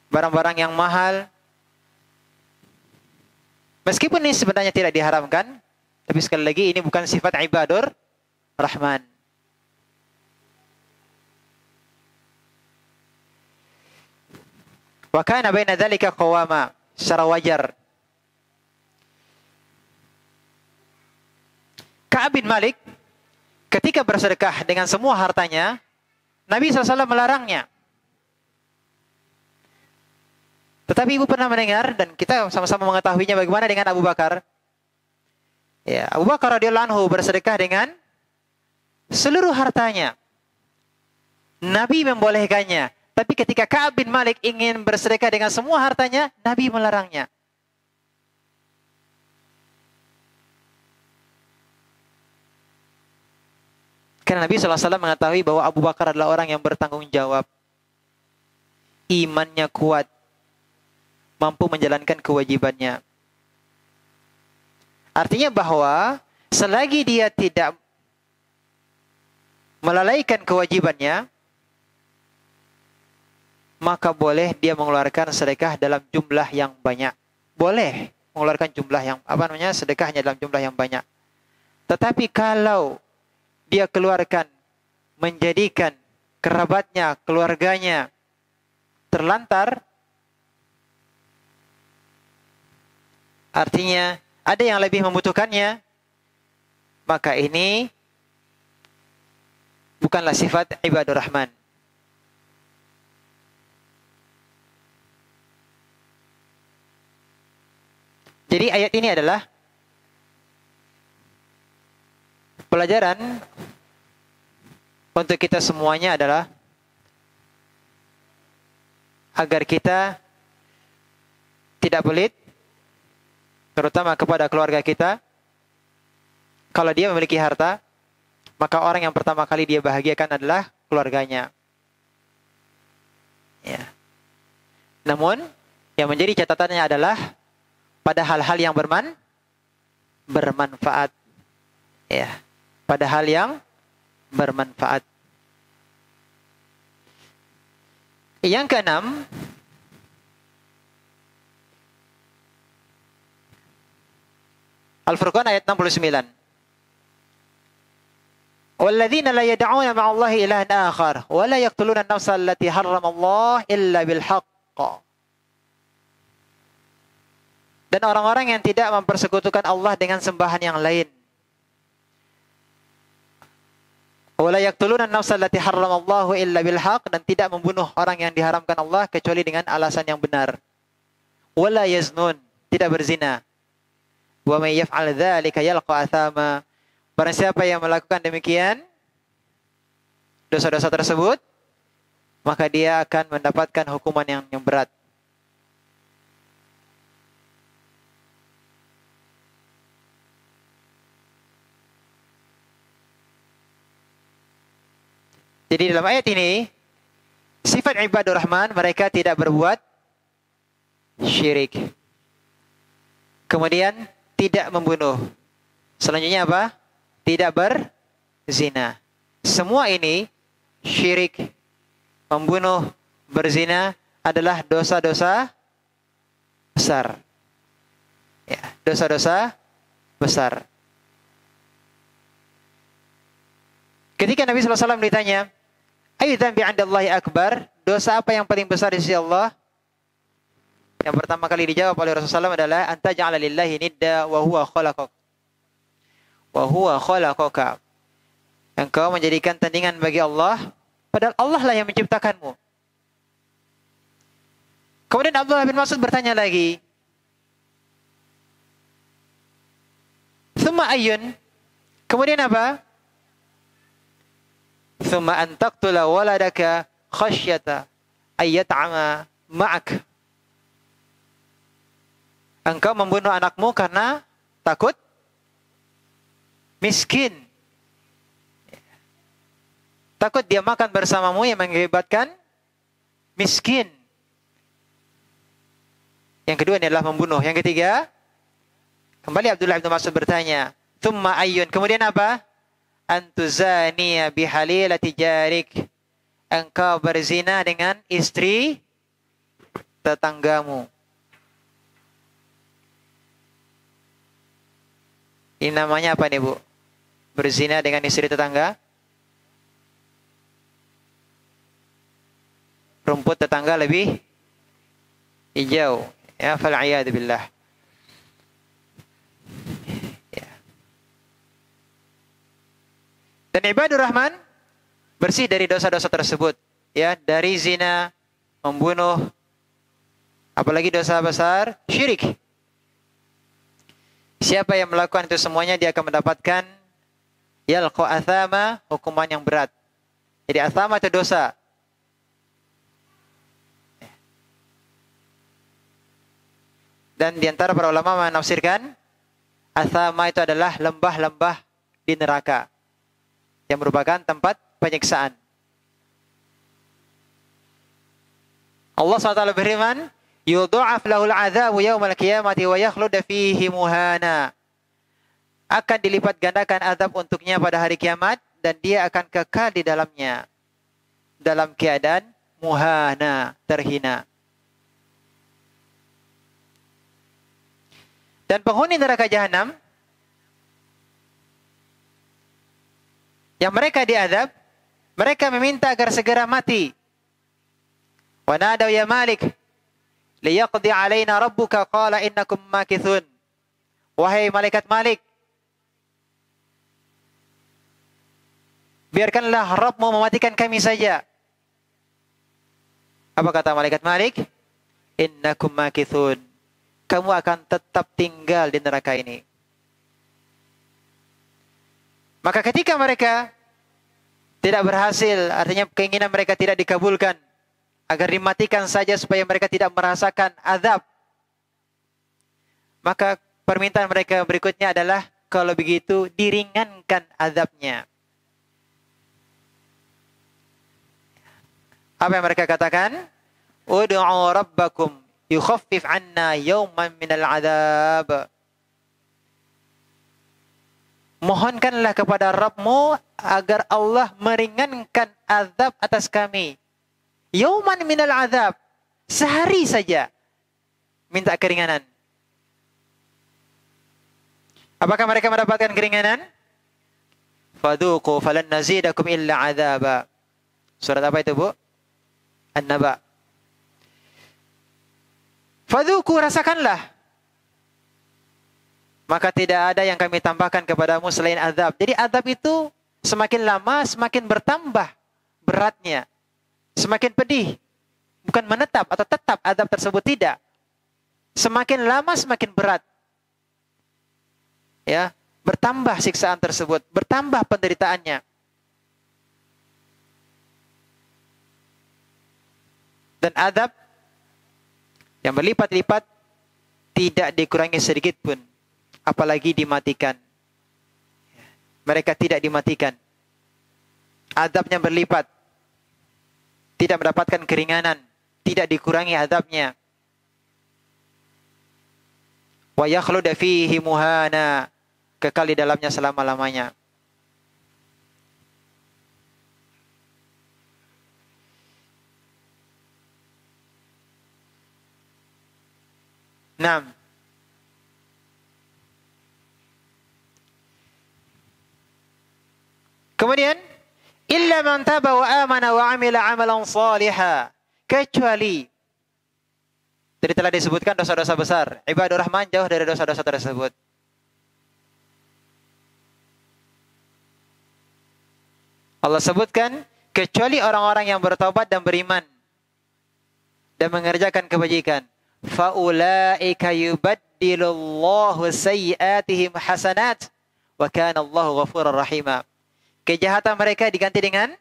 Barang-barang yang mahal, meskipun ini sebenarnya tidak diharamkan, tapi sekali lagi ini bukan sifat ibadur rahman. Wa kana baina dzalika qawama, secara wajar. Ka'ab bin Malik ketika bersedekah dengan semua hartanya, Nabi SAW melarangnya. Tetapi ibu pernah mendengar dan kita sama-sama mengetahuinya bagaimana dengan Abu Bakar. Ya, Abu Bakar radhiyallahu anhu bersedekah dengan seluruh hartanya. Nabi membolehkannya. Tapi ketika Ka'ab bin Malik ingin bersedekah dengan semua hartanya, Nabi melarangnya. Karena Nabi SAW mengetahui bahwa Abu Bakar adalah orang yang bertanggung jawab. Imannya kuat. Mampu menjalankan kewajibannya. Artinya bahwa selagi dia tidak melalaikan kewajibannya, maka boleh dia mengeluarkan sedekah dalam jumlah yang banyak. Boleh mengeluarkan jumlah yang sedekahnya dalam jumlah yang banyak. Tetapi kalau dia keluarkan menjadikan kerabatnya, keluarganya terlantar, artinya ada yang lebih membutuhkannya, maka ini bukanlah sifat ibadur rahman. Jadi ayat ini adalah pelajaran untuk kita semuanya adalah agar kita tidak pelit, terutama kepada keluarga kita. Kalau dia memiliki harta, maka orang yang pertama kali dia bahagiakan adalah keluarganya. Ya. Namun, yang menjadi catatannya adalah pada hal-hal yang bermanfaat. Ya, pada hal yang bermanfaat. Yang keenam, Al-Furqan ayat 69. Walladzina la yad'una ma'allahi ilahan akhar wa la yaqtuluna an-nafsa allati harramallahu illa bil haqq. Dan orang-orang yang tidak mempersekutukan Allah dengan sembahan yang lain. Wa la yaqtuluna an-nafsa allati harramallahu illa bil haqq, dan tidak membunuh orang yang diharamkan Allah kecuali dengan alasan yang benar. Wa la yaznun, tidak berzina. Wa may yaf'al dzalika yalqa athama. Barang siapa yang melakukan demikian, dosa-dosa tersebut, maka dia akan mendapatkan hukuman yang berat. Jadi dalam ayat ini, sifat ibadur rahman, mereka tidak berbuat syirik. Kemudian tidak membunuh. Selanjutnya apa? Tidak berzina. Semua ini, syirik, membunuh, berzina, adalah dosa-dosa besar. Ya, dosa-dosa besar. Ketika Nabi SAW ditanya, ayu dzambi 'indallahi akbar, dosa apa yang paling besar di sisi Allah? Yang pertama kali dijawab oleh Rasulullah SAW adalah anta ja'ala lillahi nidda wa huwa khalaqak. Wa huwa khalaqaka. Engkau menjadikan tandingan bagi Allah, padahal Allah lah yang menciptakanmu. Kemudian Abdullah bin Mas'ud bertanya lagi, "Tsumma ayyun?" Kemudian apa? "Tsumma an taqtula waladaka khasyata ay yat'ama ma'ak." Engkau membunuh anakmu karena takut miskin. Takut dia makan bersamamu yang mengakibatkan miskin. Yang kedua ini adalah membunuh. Yang ketiga, kembali Abdullah bin Mas'ud bertanya, "Tsumma ayyun?" Kemudian apa? "Antuzaniya bihalilati jarik." Engkau berzina dengan istri tetanggamu. Ini namanya apa nih, Bu? Berzina dengan istri tetangga? Rumput tetangga lebih hijau. Ya, fal'iyadu billah. Ya. Dan ibadur rahman bersih dari dosa-dosa tersebut. Ya, dari zina, membunuh, apalagi dosa besar, syirik. Siapa yang melakukan itu semuanya, dia akan mendapatkan yalqa athama, hukuman yang berat. Jadi athama itu dosa. Dan diantara para ulama menafsirkan athama itu adalah lembah-lembah di neraka yang merupakan tempat penyiksaan. Allah SWT berfirman, "Yudha'af lahul 'adzabu yaumal qiyamati wa yakhlud fihi muhana." Akan dilipat gandakan azab untuknya pada hari kiamat dan dia akan kekal di dalamnya dalam keadaan muhana, terhina. Dan penghuni neraka jahanam yang mereka diazab, mereka meminta agar segera mati. Wa nadaw ya Malik liyaqdi alaina rabbuka qala innakum makithun. Wahai malaikat Malik, biarkanlah Rabbmu mematikan kami saja. Apa kata malaikat Malik? Innakum makithun. Kamu akan tetap tinggal di neraka ini. Maka ketika mereka tidak berhasil, artinya keinginan mereka tidak dikabulkan, agar dimatikan saja supaya mereka tidak merasakan azab, maka permintaan mereka berikutnya adalah, kalau begitu diringankan azabnya. Apa yang mereka katakan? Ud'u rabbakum yukhaffif 'anna yawman minal 'adzab. Mohonkanlah kepada Rabbmu agar Allah meringankan azab atas kami. Yawman minal 'adzab. Sehari saja minta keringanan. Apakah mereka mendapatkan keringanan? Fadhuqu falan nazidakum illa adzaba. Surat apa itu, Bu? An-Naba. Fadhuqu, rasakanlah. Maka tidak ada yang kami tambahkan kepadamu selain azab. Jadi azab itu semakin lama semakin bertambah beratnya. Semakin pedih. Bukan menetap atau tetap azab tersebut, tidak. Semakin lama semakin berat. Ya, bertambah siksaan tersebut, bertambah penderitaannya. Dan azab yang berlipat-lipat tidak dikurangi sedikit pun, apalagi dimatikan. Mereka tidak dimatikan. Azabnya berlipat. Tidak mendapatkan keringanan, tidak dikurangi azabnya. Wa yakhluda fihi muhana, kekal di dalamnya selama-lamanya. Naam. Kemudian, illa man taba wa amana wa amila amalan salihah, kecuali tadi telah disebutkan dosa-dosa besar. Ibadur Rahman jauh dari dosa-dosa tersebut. Allah sebutkan kecuali orang-orang yang bertobat dan beriman dan mengerjakan kebajikan. Faulaika yubaddilullahu sayyi'atihim hasanat wa kana Allahu ghafurur rahima. Kejahatan mereka diganti dengan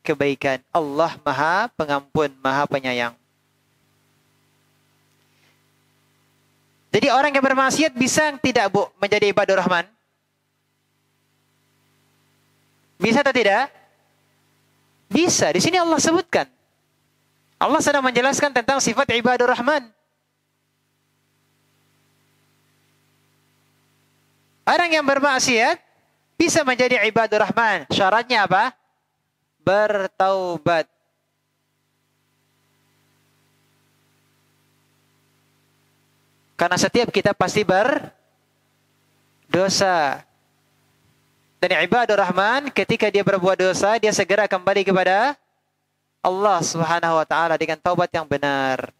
kebaikan. Allah Maha Pengampun, Maha Penyayang. Jadi orang yang bermaksiat bisa tidak, Bu, menjadi ibadur Rahman? Bisa atau tidak? Bisa. Di sini Allah sebutkan. Allah sedang menjelaskan tentang sifat ibadur Rahman. Orang yang bermaksiat bisa menjadi ibadur Rahman. Syaratnya apa? Bertaubat. Karena setiap kita pasti berdosa. Dan ibadur Rahman ketika dia berbuat dosa, dia segera kembali kepada Allah Subhanahu wa taala dengan taubat yang benar.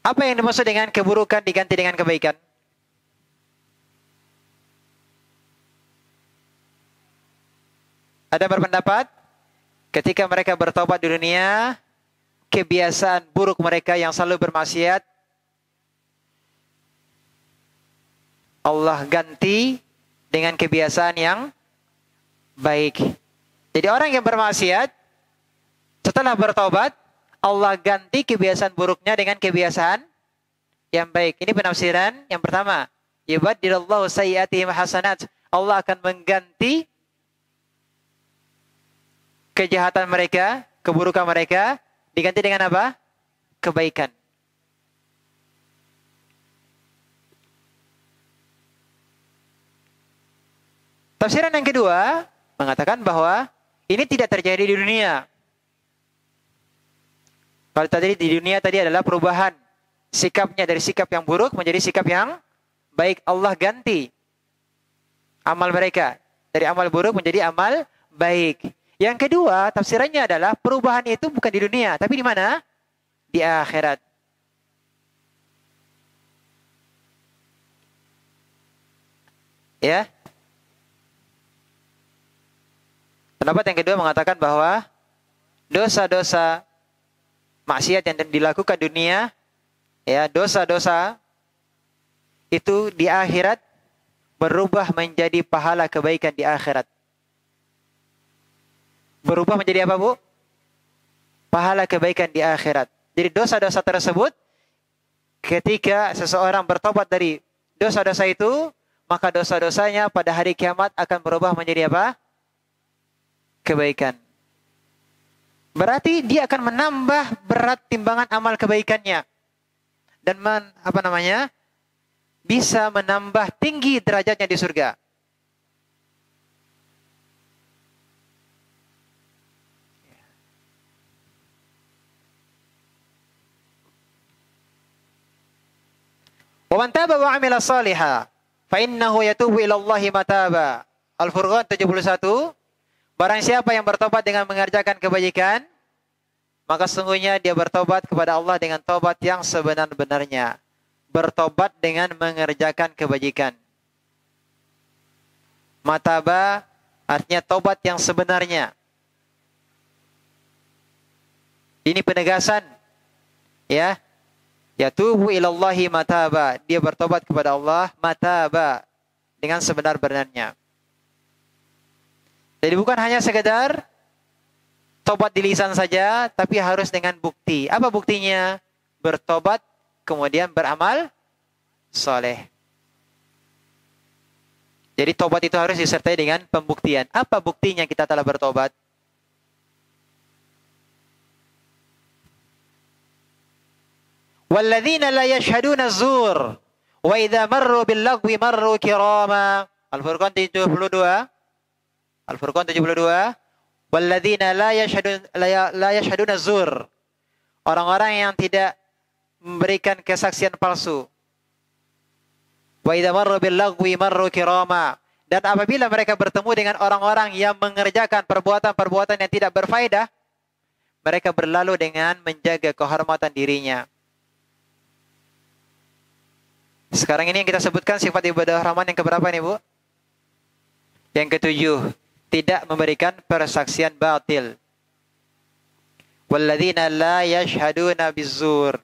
Apa yang dimaksud dengan keburukan diganti dengan kebaikan? Ada berpendapat ketika mereka bertobat di dunia, kebiasaan buruk mereka yang selalu bermaksiat, Allah ganti dengan kebiasaan yang baik. Jadi orang yang bermaksiat, setelah bertobat, Allah ganti kebiasaan buruknya dengan kebiasaan yang baik. Ini penafsiran yang pertama. Yubaddilullahu sayyi'atihim hasanat. Allah akan mengganti kejahatan mereka, keburukan mereka, diganti dengan apa? Kebaikan. Tafsiran yang kedua mengatakan bahwa ini tidak terjadi di dunia. Kalau tadi di dunia tadi adalah perubahan sikapnya dari sikap yang buruk menjadi sikap yang baik. Allah ganti amal mereka dari amal buruk menjadi amal baik. Yang kedua, tafsirannya adalah perubahan itu bukan di dunia, tapi di mana? Di akhirat. Ya. Pendapat yang kedua mengatakan bahwa dosa-dosa maksiat yang dilakukan di dunia, ya, dosa-dosa itu di akhirat berubah menjadi pahala kebaikan di akhirat. Berubah menjadi apa, Bu? Pahala kebaikan di akhirat. Jadi dosa-dosa tersebut, ketika seseorang bertobat dari dosa-dosa itu, maka dosa-dosanya pada hari kiamat akan berubah menjadi apa? Kebaikan. Berarti dia akan menambah berat timbangan amal kebaikannya. Dan bisa menambah tinggi derajatnya di surga. Wa man taba wa 'amila shalihan fa innahu yatubu ila Allahi mataba. Al-Furqan 71. Barang siapa yang bertobat dengan mengerjakan kebajikan, maka sesungguhnya dia bertobat kepada Allah dengan tobat yang sebenar-benarnya. Bertobat dengan mengerjakan kebajikan. Mataba artinya tobat yang sebenarnya. Ini penegasan, ya. Yatubu ilallahi mataba. Dia bertobat kepada Allah mataba dengan sebenar-benarnya. Jadi bukan hanya sekedar tobat di lisan saja, tapi harus dengan bukti. Apa buktinya? Bertobat kemudian beramal soleh. Jadi tobat itu harus disertai dengan pembuktian. Apa buktinya kita telah bertobat? Walladzina la yashhaduna az-zur wa idza marru bil lagwi marru kirama. Al-Furqan 72. Al-Furqan 72. Walladzina la yashhaduna az-zur. Orang-orang yang tidak memberikan kesaksian palsu. Wa idza marru bil lagwi marru kirama. Dan apabila mereka bertemu dengan orang-orang yang mengerjakan perbuatan-perbuatan yang tidak berfaedah, mereka berlalu dengan menjaga kehormatan dirinya. Sekarang ini yang kita sebutkan sifat ibadah Rahman yang keberapa nih, Bu? Yang ketujuh, tidak memberikan persaksian batil. Walladzina la yashhaduna bizzur.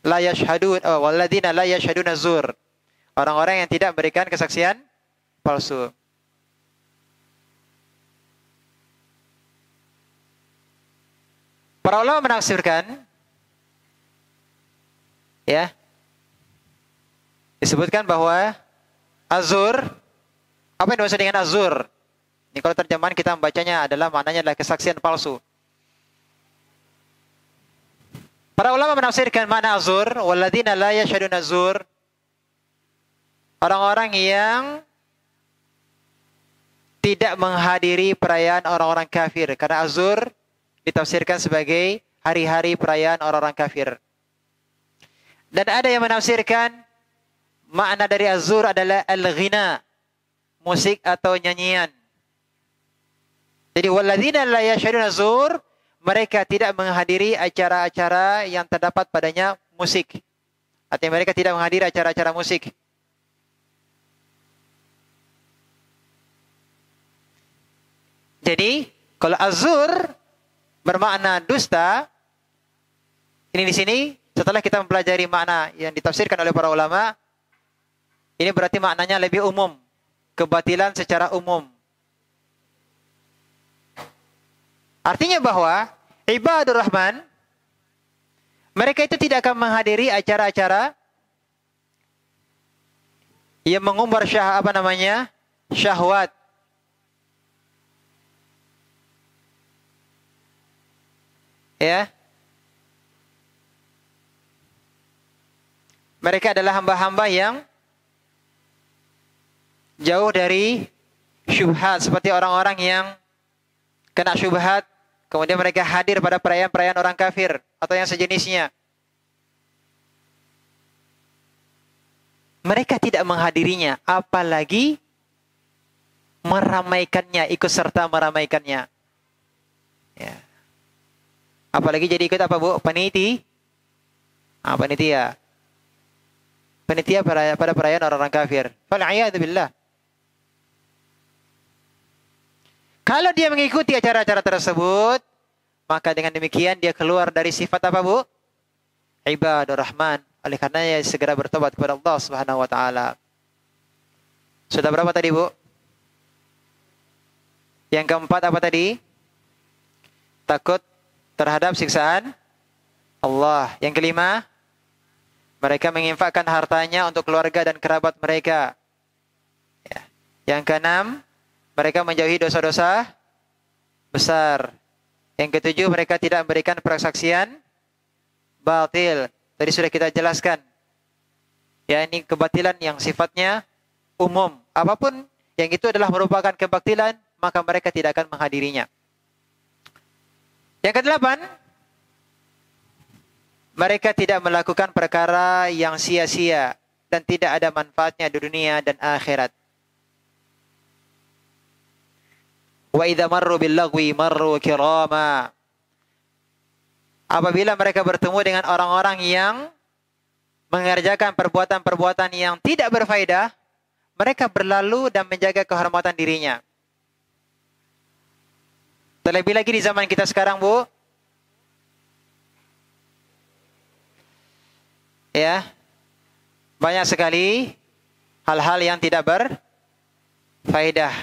Walladzina la yashhaduna zur. Orang-orang yang tidak memberikan kesaksian palsu. Para ulama menafsirkan, ya, disebutkan bahwa azur, apa yang dimaksud dengan azur? Ini kalau terjemahan kita membacanya adalah maknanya adalah kesaksian palsu. Para ulama menafsirkan makna azur, walladzina la yashhaduna zur. Orang-orang yang tidak menghadiri perayaan orang-orang kafir. Karena azur ditafsirkan sebagai hari-hari perayaan orang-orang kafir. Dan ada yang menafsirkan makna dari azur adalah al-ghina, musik atau nyanyian. Jadi walladzina la yashhaduna zur, mereka tidak menghadiri acara-acara yang terdapat padanya musik. Artinya mereka tidak menghadiri acara-acara musik. Jadi kalau azur bermakna dusta, ini di sini setelah kita mempelajari makna yang ditafsirkan oleh para ulama, ini berarti maknanya lebih umum, kebatilan secara umum. Artinya bahwa ibadur Rahman, mereka itu tidak akan menghadiri acara-acara yang mengumbar syahwat. Ya. Mereka adalah hamba-hamba yang jauh dari syubhat, seperti orang-orang yang kena syubhat, kemudian mereka hadir pada perayaan-perayaan orang kafir atau yang sejenisnya. Mereka tidak menghadirinya, apalagi meramaikannya, ikut serta meramaikannya. Ya. Apalagi jadi ikut apa, Bu? Panitia. Panitia pada perayaan orang-orang kafir. Fal'iyadzubillah. Kalau dia mengikuti acara-acara tersebut, maka dengan demikian dia keluar dari sifat apa, Bu? Ibadur Rahman. Oleh karenanya segera bertobat kepada Allah Subhanahu wa taala. Sudah berapa tadi, Bu? Yang keempat apa tadi? Takut terhadap siksaan Allah. Yang kelima, mereka menginfakkan hartanya untuk keluarga dan kerabat mereka. Ya. Yang keenam, mereka menjauhi dosa-dosa besar. Yang ketujuh, mereka tidak memberikan persaksian batil. Tadi sudah kita jelaskan. Ya, ini kebatilan yang sifatnya umum. Apapun yang itu adalah merupakan kebatilan, maka mereka tidak akan menghadirinya. Yang kedelapan, Mereka tidak melakukan perkara yang sia-sia dan tidak ada manfaatnya di dunia dan akhirat. Wa idza marru bil lagwi marru kirama. Apabila mereka bertemu dengan orang-orang yang mengerjakan perbuatan-perbuatan yang tidak berfaedah, mereka berlalu dan menjaga kehormatan dirinya. Terlebih lagi di zaman kita sekarang, Bu. Ya. Banyak sekali hal-hal yang tidak berfaedah.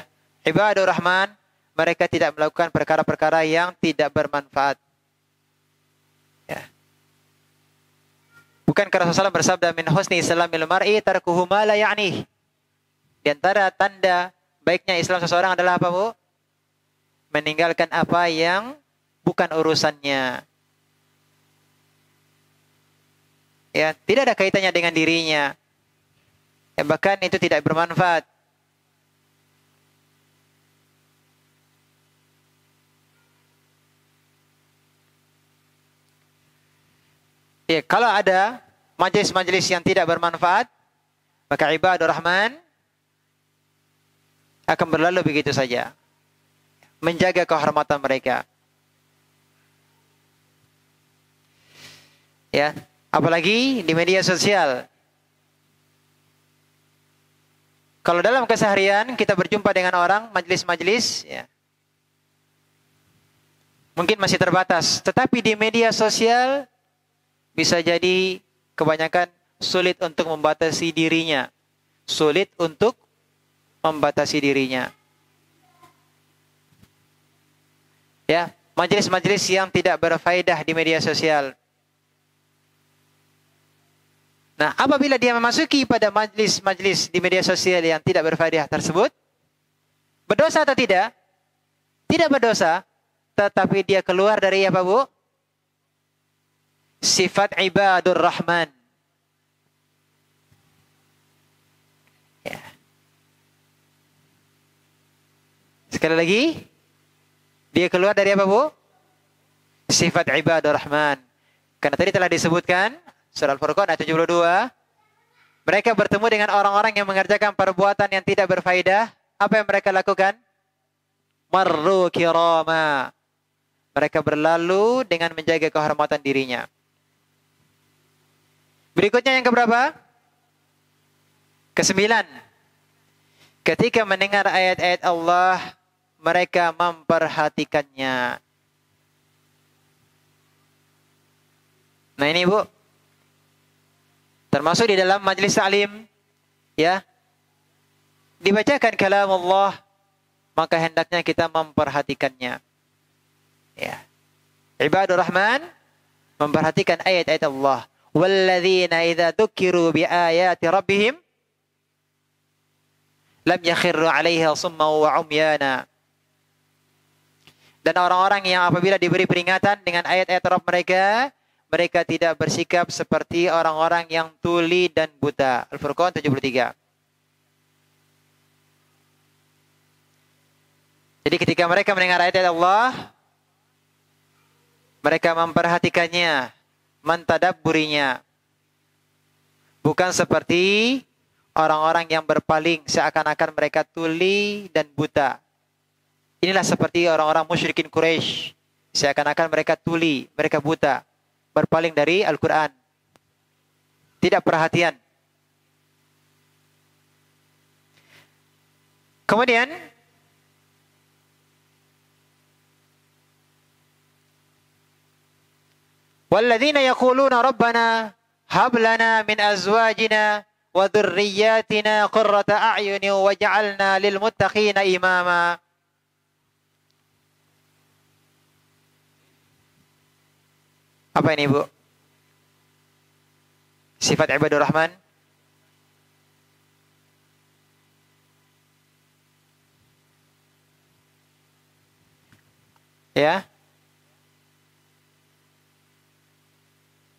Ibadur Rahman, mereka tidak melakukan perkara-perkara yang tidak bermanfaat. Ya. Bukankah Rasulullah bersabda, min husni islamil mar'i tarkuhu ma la ya'nih. Di antara tanda baiknya Islam seseorang adalah apa, Bu? Meninggalkan apa yang bukan urusannya. Ya, tidak ada kaitannya dengan dirinya. Ya, bahkan itu tidak bermanfaat. Ya, kalau ada majelis-majelis yang tidak bermanfaat, maka ibadur Rahman akan berlalu begitu saja. Menjaga kehormatan mereka. Ya, apalagi di media sosial. Kalau dalam keseharian kita berjumpa dengan orang, majelis-majelis, ya, mungkin masih terbatas. Tetapi di media sosial bisa jadi kebanyakan sulit untuk membatasi dirinya. Sulit untuk membatasi dirinya. Ya, majelis-majelis yang tidak berfaedah di media sosial. Nah, apabila dia memasuki pada majelis-majelis di media sosial yang tidak berfaedah tersebut, berdosa atau tidak? Tidak berdosa, tetapi dia keluar dari apa, Bu? Sifat ibadur Rahman. Ya. Sekali lagi, dia keluar dari apa, Bu? Sifat ibadur Rahman. Karena tadi telah disebutkan Surah Al-Furqan ayat 72, mereka bertemu dengan orang-orang yang mengerjakan perbuatan yang tidak berfaedah. Apa yang mereka lakukan? Marru kirama. Mereka berlalu dengan menjaga kehormatan dirinya. Berikutnya yang keberapa? Kesembilan. Ketika mendengar ayat-ayat Allah, mereka memperhatikannya. Nah ini, Bu, termasuk di dalam majlis ta'lim, ya, dibacakan kalam Allah, maka hendaknya kita memperhatikannya. Ya. Ibadur Rahman memperhatikan ayat-ayat Allah. Walladzina idza dzukiru bi ayati rabbihim lam yakhirru 'alaiha summa wa 'umyana. Dan orang-orang yang apabila diberi peringatan dengan ayat-ayat Rabb mereka, mereka tidak bersikap seperti orang-orang yang tuli dan buta. Al-Furqan 73. Jadi ketika mereka mendengar ayat-ayat Allah, mereka memperhatikannya, mentadabburinya. Bukan seperti orang-orang yang berpaling seakan-akan mereka tuli dan buta. Inilah seperti orang-orang musyrikin Quraisy. Seakan-akan mereka tuli, mereka buta. Berpaling dari Al-Quran. Tidak perhatian. Kemudian, walladzina yaquluna rabbana hab lana min azwajina wa dhurriyyatina qurrata a'yunin waj'alna lil muttaqina imama. Apa ini, Bu? Sifat ibadur Rahman. Ya.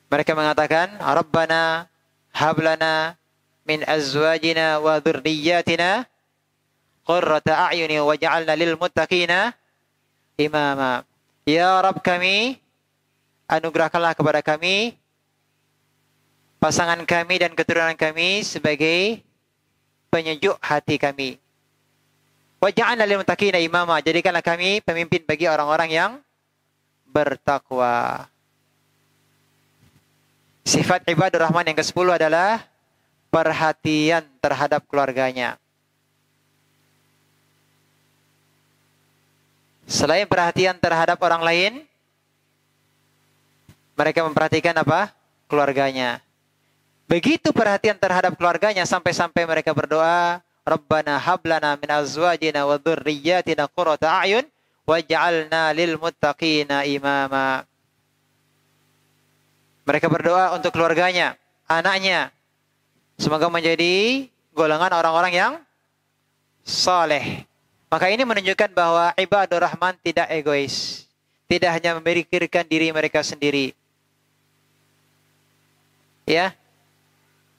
Mereka mengatakan, Rabbana hablana min azwajina wa dhurriyyatina qurrata a'yunin waj'alna lil muttaqina imama. Ya Rabb kami, anugerahkanlah kepada kami pasangan kami dan keturunan kami sebagai penyejuk hati kami. Waj'alna lil muttaqina imama, jadikanlah kami pemimpin bagi orang-orang yang bertakwa. Sifat ibadur rahman yang ke-10 adalah perhatian terhadap keluarganya. Selain perhatian terhadap orang lain, mereka memperhatikan apa? Keluarganya. Begitu perhatian terhadap keluarganya sampai-sampai mereka berdoa, Rabbana hablana min azwajina wa dzurriyyatina qurrata a'yun waj'alna lil muttaqina imama. Mereka berdoa untuk keluarganya, anaknya. Semoga menjadi golongan orang-orang yang saleh. Maka ini menunjukkan bahwa ibadur rahman tidak egois. Tidak hanya memikirkan diri mereka sendiri. Ya.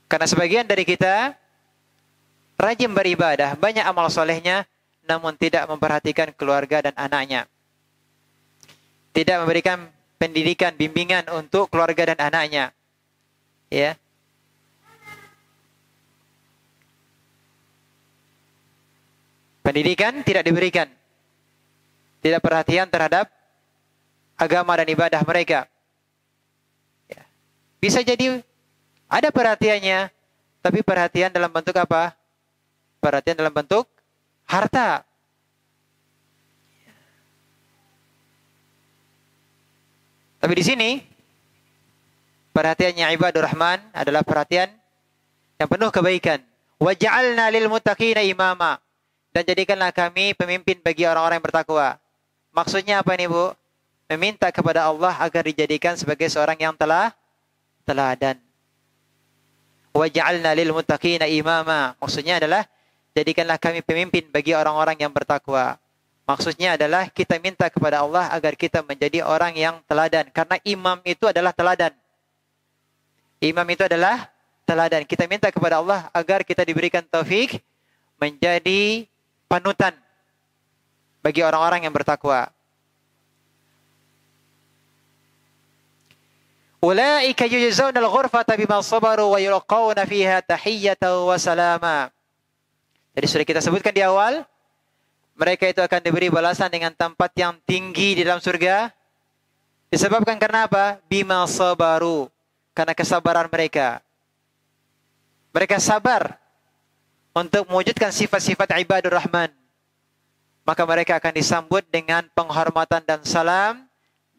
Karena sebagian dari kita rajin beribadah, banyak amal solehnya, namun tidak memperhatikan keluarga dan anaknya. Tidak memberikan pendidikan, bimbingan untuk keluarga dan anaknya. Ya. Pendidikan tidak diberikan. Tidak perhatian terhadap agama dan ibadah mereka. Ya. Bisa jadi ada perhatiannya, tapi perhatian dalam bentuk apa? Perhatian dalam bentuk harta. Tapi di sini perhatiannya ibadur rahman adalah perhatian yang penuh kebaikan. Waj'alna lil muttaqina imama, dan jadikanlah kami pemimpin bagi orang-orang yang bertakwa. Maksudnya apa ini, Bu? Meminta kepada Allah agar dijadikan sebagai seorang yang teladan. Waj'alna lil muttaqina imama. Maksudnya adalah jadikanlah kami pemimpin bagi orang-orang yang bertakwa. Maksudnya adalah kita minta kepada Allah agar kita menjadi orang yang teladan. Karena imam itu adalah teladan. Imam itu adalah teladan. Kita minta kepada Allah agar kita diberikan taufik menjadi panutan bagi orang-orang yang bertakwa. Ulaika yujzauna al-ghurfata bima sabaru wa yulqauna fiha tahiyyatan wa salama. Jadi sudah kita sebutkan di awal, mereka itu akan diberi balasan dengan tempat yang tinggi di dalam surga. Disebabkan karena apa? Bima sabaru, karena kesabaran mereka. Mereka sabar untuk mewujudkan sifat-sifat ibadur rahman. Maka mereka akan disambut dengan penghormatan dan salam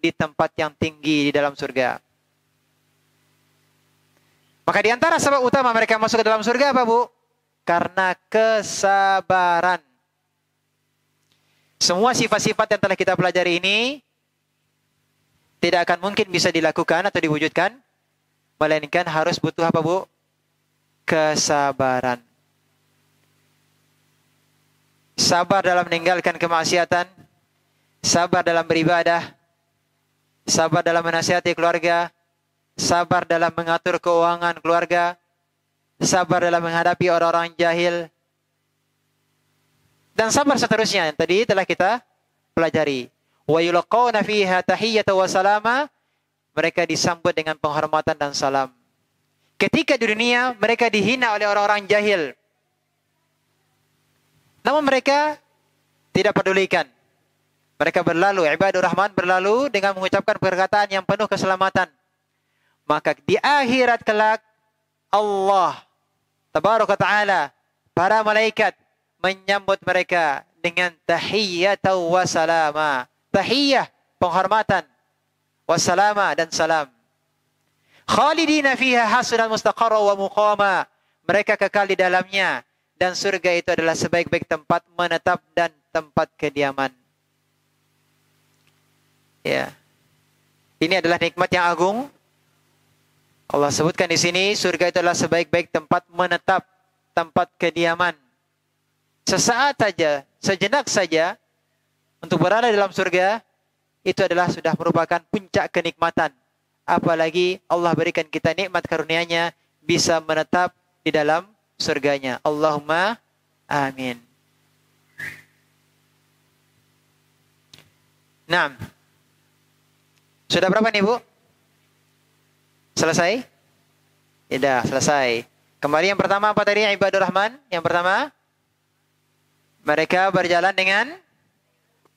di tempat yang tinggi di dalam surga. Maka di antara sebab utama mereka masuk ke dalam surga apa, Bu? Karena kesabaran. Semua sifat-sifat yang telah kita pelajari ini tidak akan mungkin bisa dilakukan atau diwujudkan, melainkan harus butuh apa, Bu? Kesabaran. Sabar dalam meninggalkan kemaksiatan, sabar dalam beribadah, sabar dalam menasihati keluarga, sabar dalam mengatur keuangan keluarga, sabar dalam menghadapi orang-orang jahil, dan sabar seterusnya yang tadi telah kita pelajari. Wa yulqauna fiha tahiyyatan wa salama, mereka disambut dengan penghormatan dan salam. Ketika di dunia mereka dihina oleh orang-orang jahil, namun mereka tidak pedulikan. Mereka berlalu, ibadur rahman berlalu dengan mengucapkan perkataan yang penuh keselamatan. Maka di akhirat kelak Allah Tabaraka Ta'ala, para malaikat menyambut mereka dengan tahiyyatan wa salama. Tahiyyah, penghormatan, wassalama, dan salam. Khalidina fiha hasunan mustaqarra wa muqama. Mereka kekal di dalamnya, dan surga itu adalah sebaik-baik tempat menetap dan tempat kediaman. Ya. Ini adalah nikmat yang agung. Allah sebutkan di sini, surga itu adalah sebaik-baik tempat menetap, tempat kediaman. Sesaat saja, sejenak saja, untuk berada dalam surga, itu adalah sudah merupakan puncak kenikmatan. Apalagi Allah berikan kita nikmat karunia-Nya, bisa menetap di dalam surganya. Allahumma amin. Nah, sudah berapa nih, Bu? Selesai? Tidak, selesai. Kembali yang pertama apa tadi ibadur rahman? Yang pertama, mereka berjalan dengan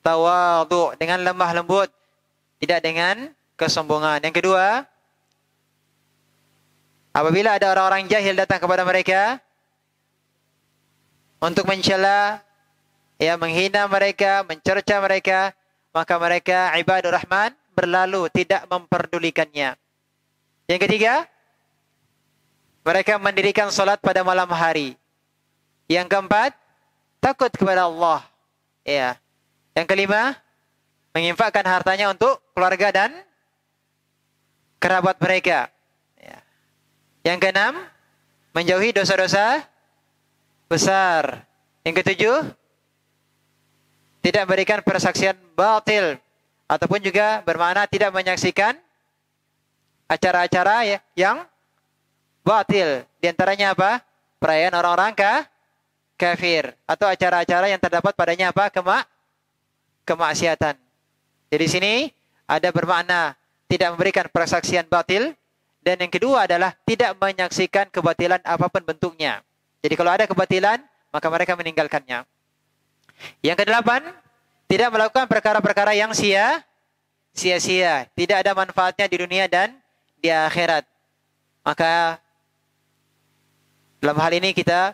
tawadhu, dengan lemah lembut, tidak dengan kesombongan. Yang kedua, apabila ada orang-orang jahil datang kepada mereka untuk mencela, ya, menghina mereka, mencerca mereka, maka mereka ibadur rahman berlalu, tidak memperdulikannya. Yang ketiga, mereka mendirikan salat pada malam hari. Yang keempat, takut kepada Allah. Ya. Yang kelima, menginfakkan hartanya untuk keluarga dan kerabat mereka. Ya. Yang keenam, menjauhi dosa-dosa besar. Yang ketujuh, tidak memberikan persaksian batil, ataupun juga bermakna tidak menyaksikan acara-acara yang batil. Di antaranya apa? Perayaan orang-orang kafir, atau acara-acara yang terdapat padanya apa? Kemaksiatan. Jadi sini ada bermakna tidak memberikan persaksian batil, dan yang kedua adalah tidak menyaksikan kebatilan apapun bentuknya. Jadi kalau ada kebatilan, maka mereka meninggalkannya. Yang kedelapan, tidak melakukan perkara-perkara yang sia-sia, tidak ada manfaatnya di dunia dan di akhirat. Maka dalam hal ini kita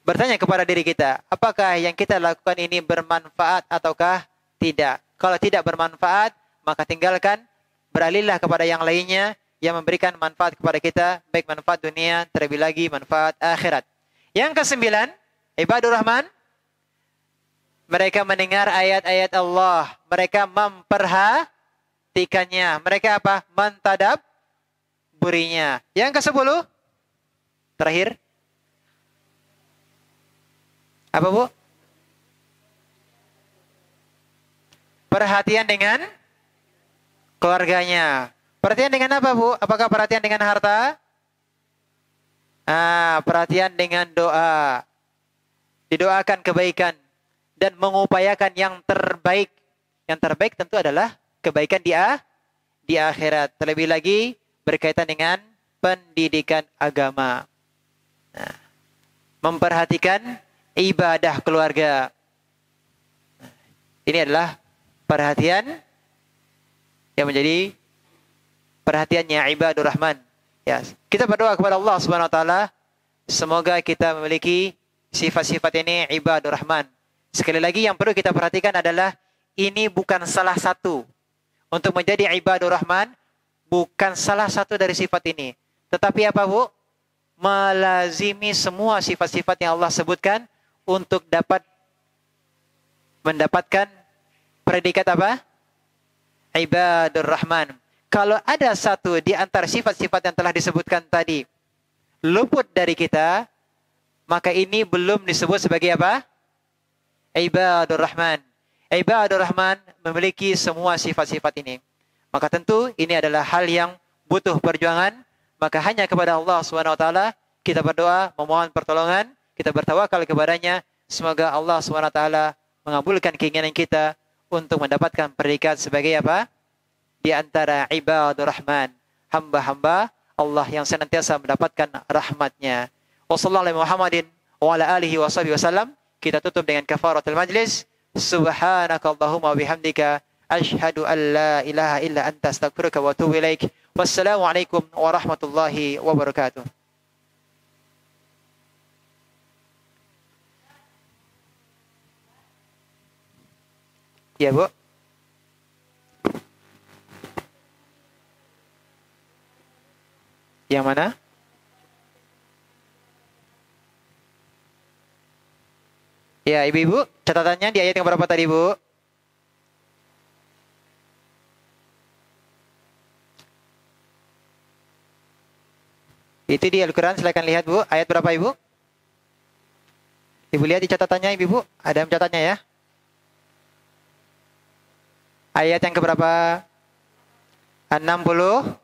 bertanya kepada diri kita, apakah yang kita lakukan ini bermanfaat ataukah tidak? Kalau tidak bermanfaat, maka tinggalkan, beralihlah kepada yang lainnya yang memberikan manfaat kepada kita, baik manfaat dunia, terlebih lagi manfaat akhirat. Yang kesembilan, ibadur rahman, mereka mendengar ayat-ayat Allah, mereka memperhatikannya, mereka apa? Mentadabburinya. Yang ke-10, terakhir, apa Bu? Perhatian dengan keluarganya. Perhatian dengan apa Bu? Apakah perhatian dengan harta? Perhatian dengan doa. Didoakan kebaikan dan mengupayakan yang terbaik. Yang terbaik tentu adalah kebaikan di akhirat. Terlebih lagi berkaitan dengan pendidikan agama. Nah, memperhatikan ibadah keluarga. Ini adalah perhatian yang menjadi perhatiannya ibadur rahman. Ya, kita berdoa kepada Allah Subhanahu wa taala semoga kita memiliki sifat-sifat ini ibadur rahman. Sekali lagi yang perlu kita perhatikan adalah ini bukan salah satu untuk menjadi ibadur rahman, bukan salah satu dari sifat ini. Tetapi apa Bu? Melazimi semua sifat-sifat yang Allah sebutkan untuk dapat mendapatkan predikat apa? Ibadur rahman. Kalau ada satu di antara sifat-sifat yang telah disebutkan tadi luput dari kita, maka ini belum disebut sebagai apa? Ibadur rahman. Ibadur rahman memiliki semua sifat-sifat ini. Maka tentu ini adalah hal yang butuh perjuangan. Maka hanya kepada Allah Subhanahu wa taala kita berdoa, memohon pertolongan, kita bertawakal kepadanya. Semoga Allah Subhanahu wa taala mengabulkan keinginan kita untuk mendapatkan predikat sebagai apa? Di antara ibadur rahman, hamba-hamba Allah yang senantiasa mendapatkan rahmatnya. Wassallallahu Muhammadin wa ala alihi wasallam. Kita tutup dengan kafaratul majlis. Subhanakallahumma wa bihamdika asyhadu an la ilaha illa anta astaghfiruka wa atubu ilaik. Wassalamualaikum warahmatullahi wabarakatuh. Ya Bu. Yang mana? Ya, Ibu-ibu, catatannya di ayat yang berapa tadi, Bu? Itu di Al-Quran, silakan lihat, Bu. Ayat berapa, Ibu? Ibu lihat di catatannya, Ibu. Ada yang catatnya ya? Ayat yang keberapa? 60.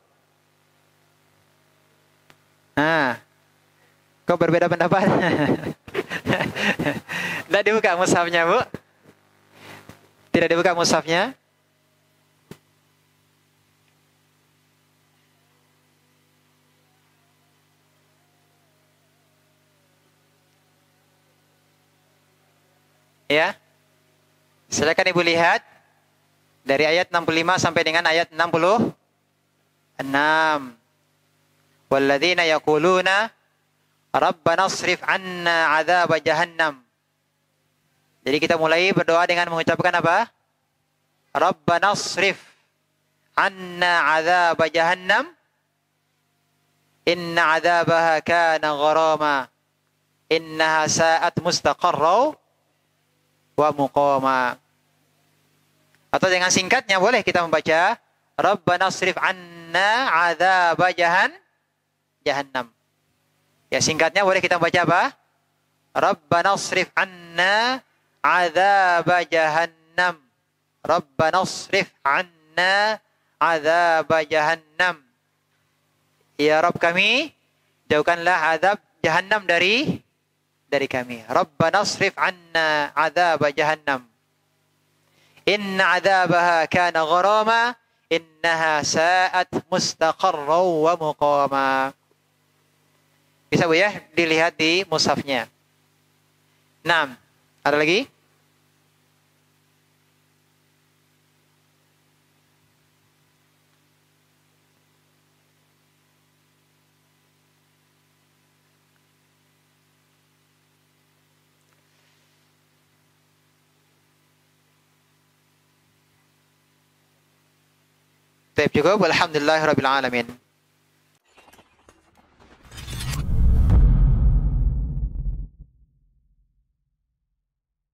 Nah, kok berbeda pendapat? Tidak dibuka mushafnya, Bu. Tidak dibuka mushafnya. Ya. Silakan Ibu lihat dari ayat 65 sampai dengan ayat 66. Walladzina yaquluna Rabbana asrif 'anna 'adzab jahannam. Jadi kita mulai berdoa dengan mengucapkan apa? Rabbana asrif 'anna 'adzab jahannam. Inna 'adzabaha kana gharama. Innaha sa'at mustaqarra wa muqama. Atau dengan singkatnya boleh kita membaca Rabbana asrif 'anna 'adzab jahannam. Ya, singkatnya boleh kita baca apa? Rabbana asrif 'anna 'adzab jahannam. Rabbana asrif 'anna 'adzab jahannam. Ya Rabb kami, jauhkanlah azab jahannam dari kami. Rabbana asrif 'anna 'adzab jahannam. Inna 'adzabaha kana gharama. Innaha sa'at mustaqarra wa muqama. Bisa Bu ya, dilihat di mushafnya. 6. Ada lagi? Baik, cukup. Alhamdulillahirabbil alamin.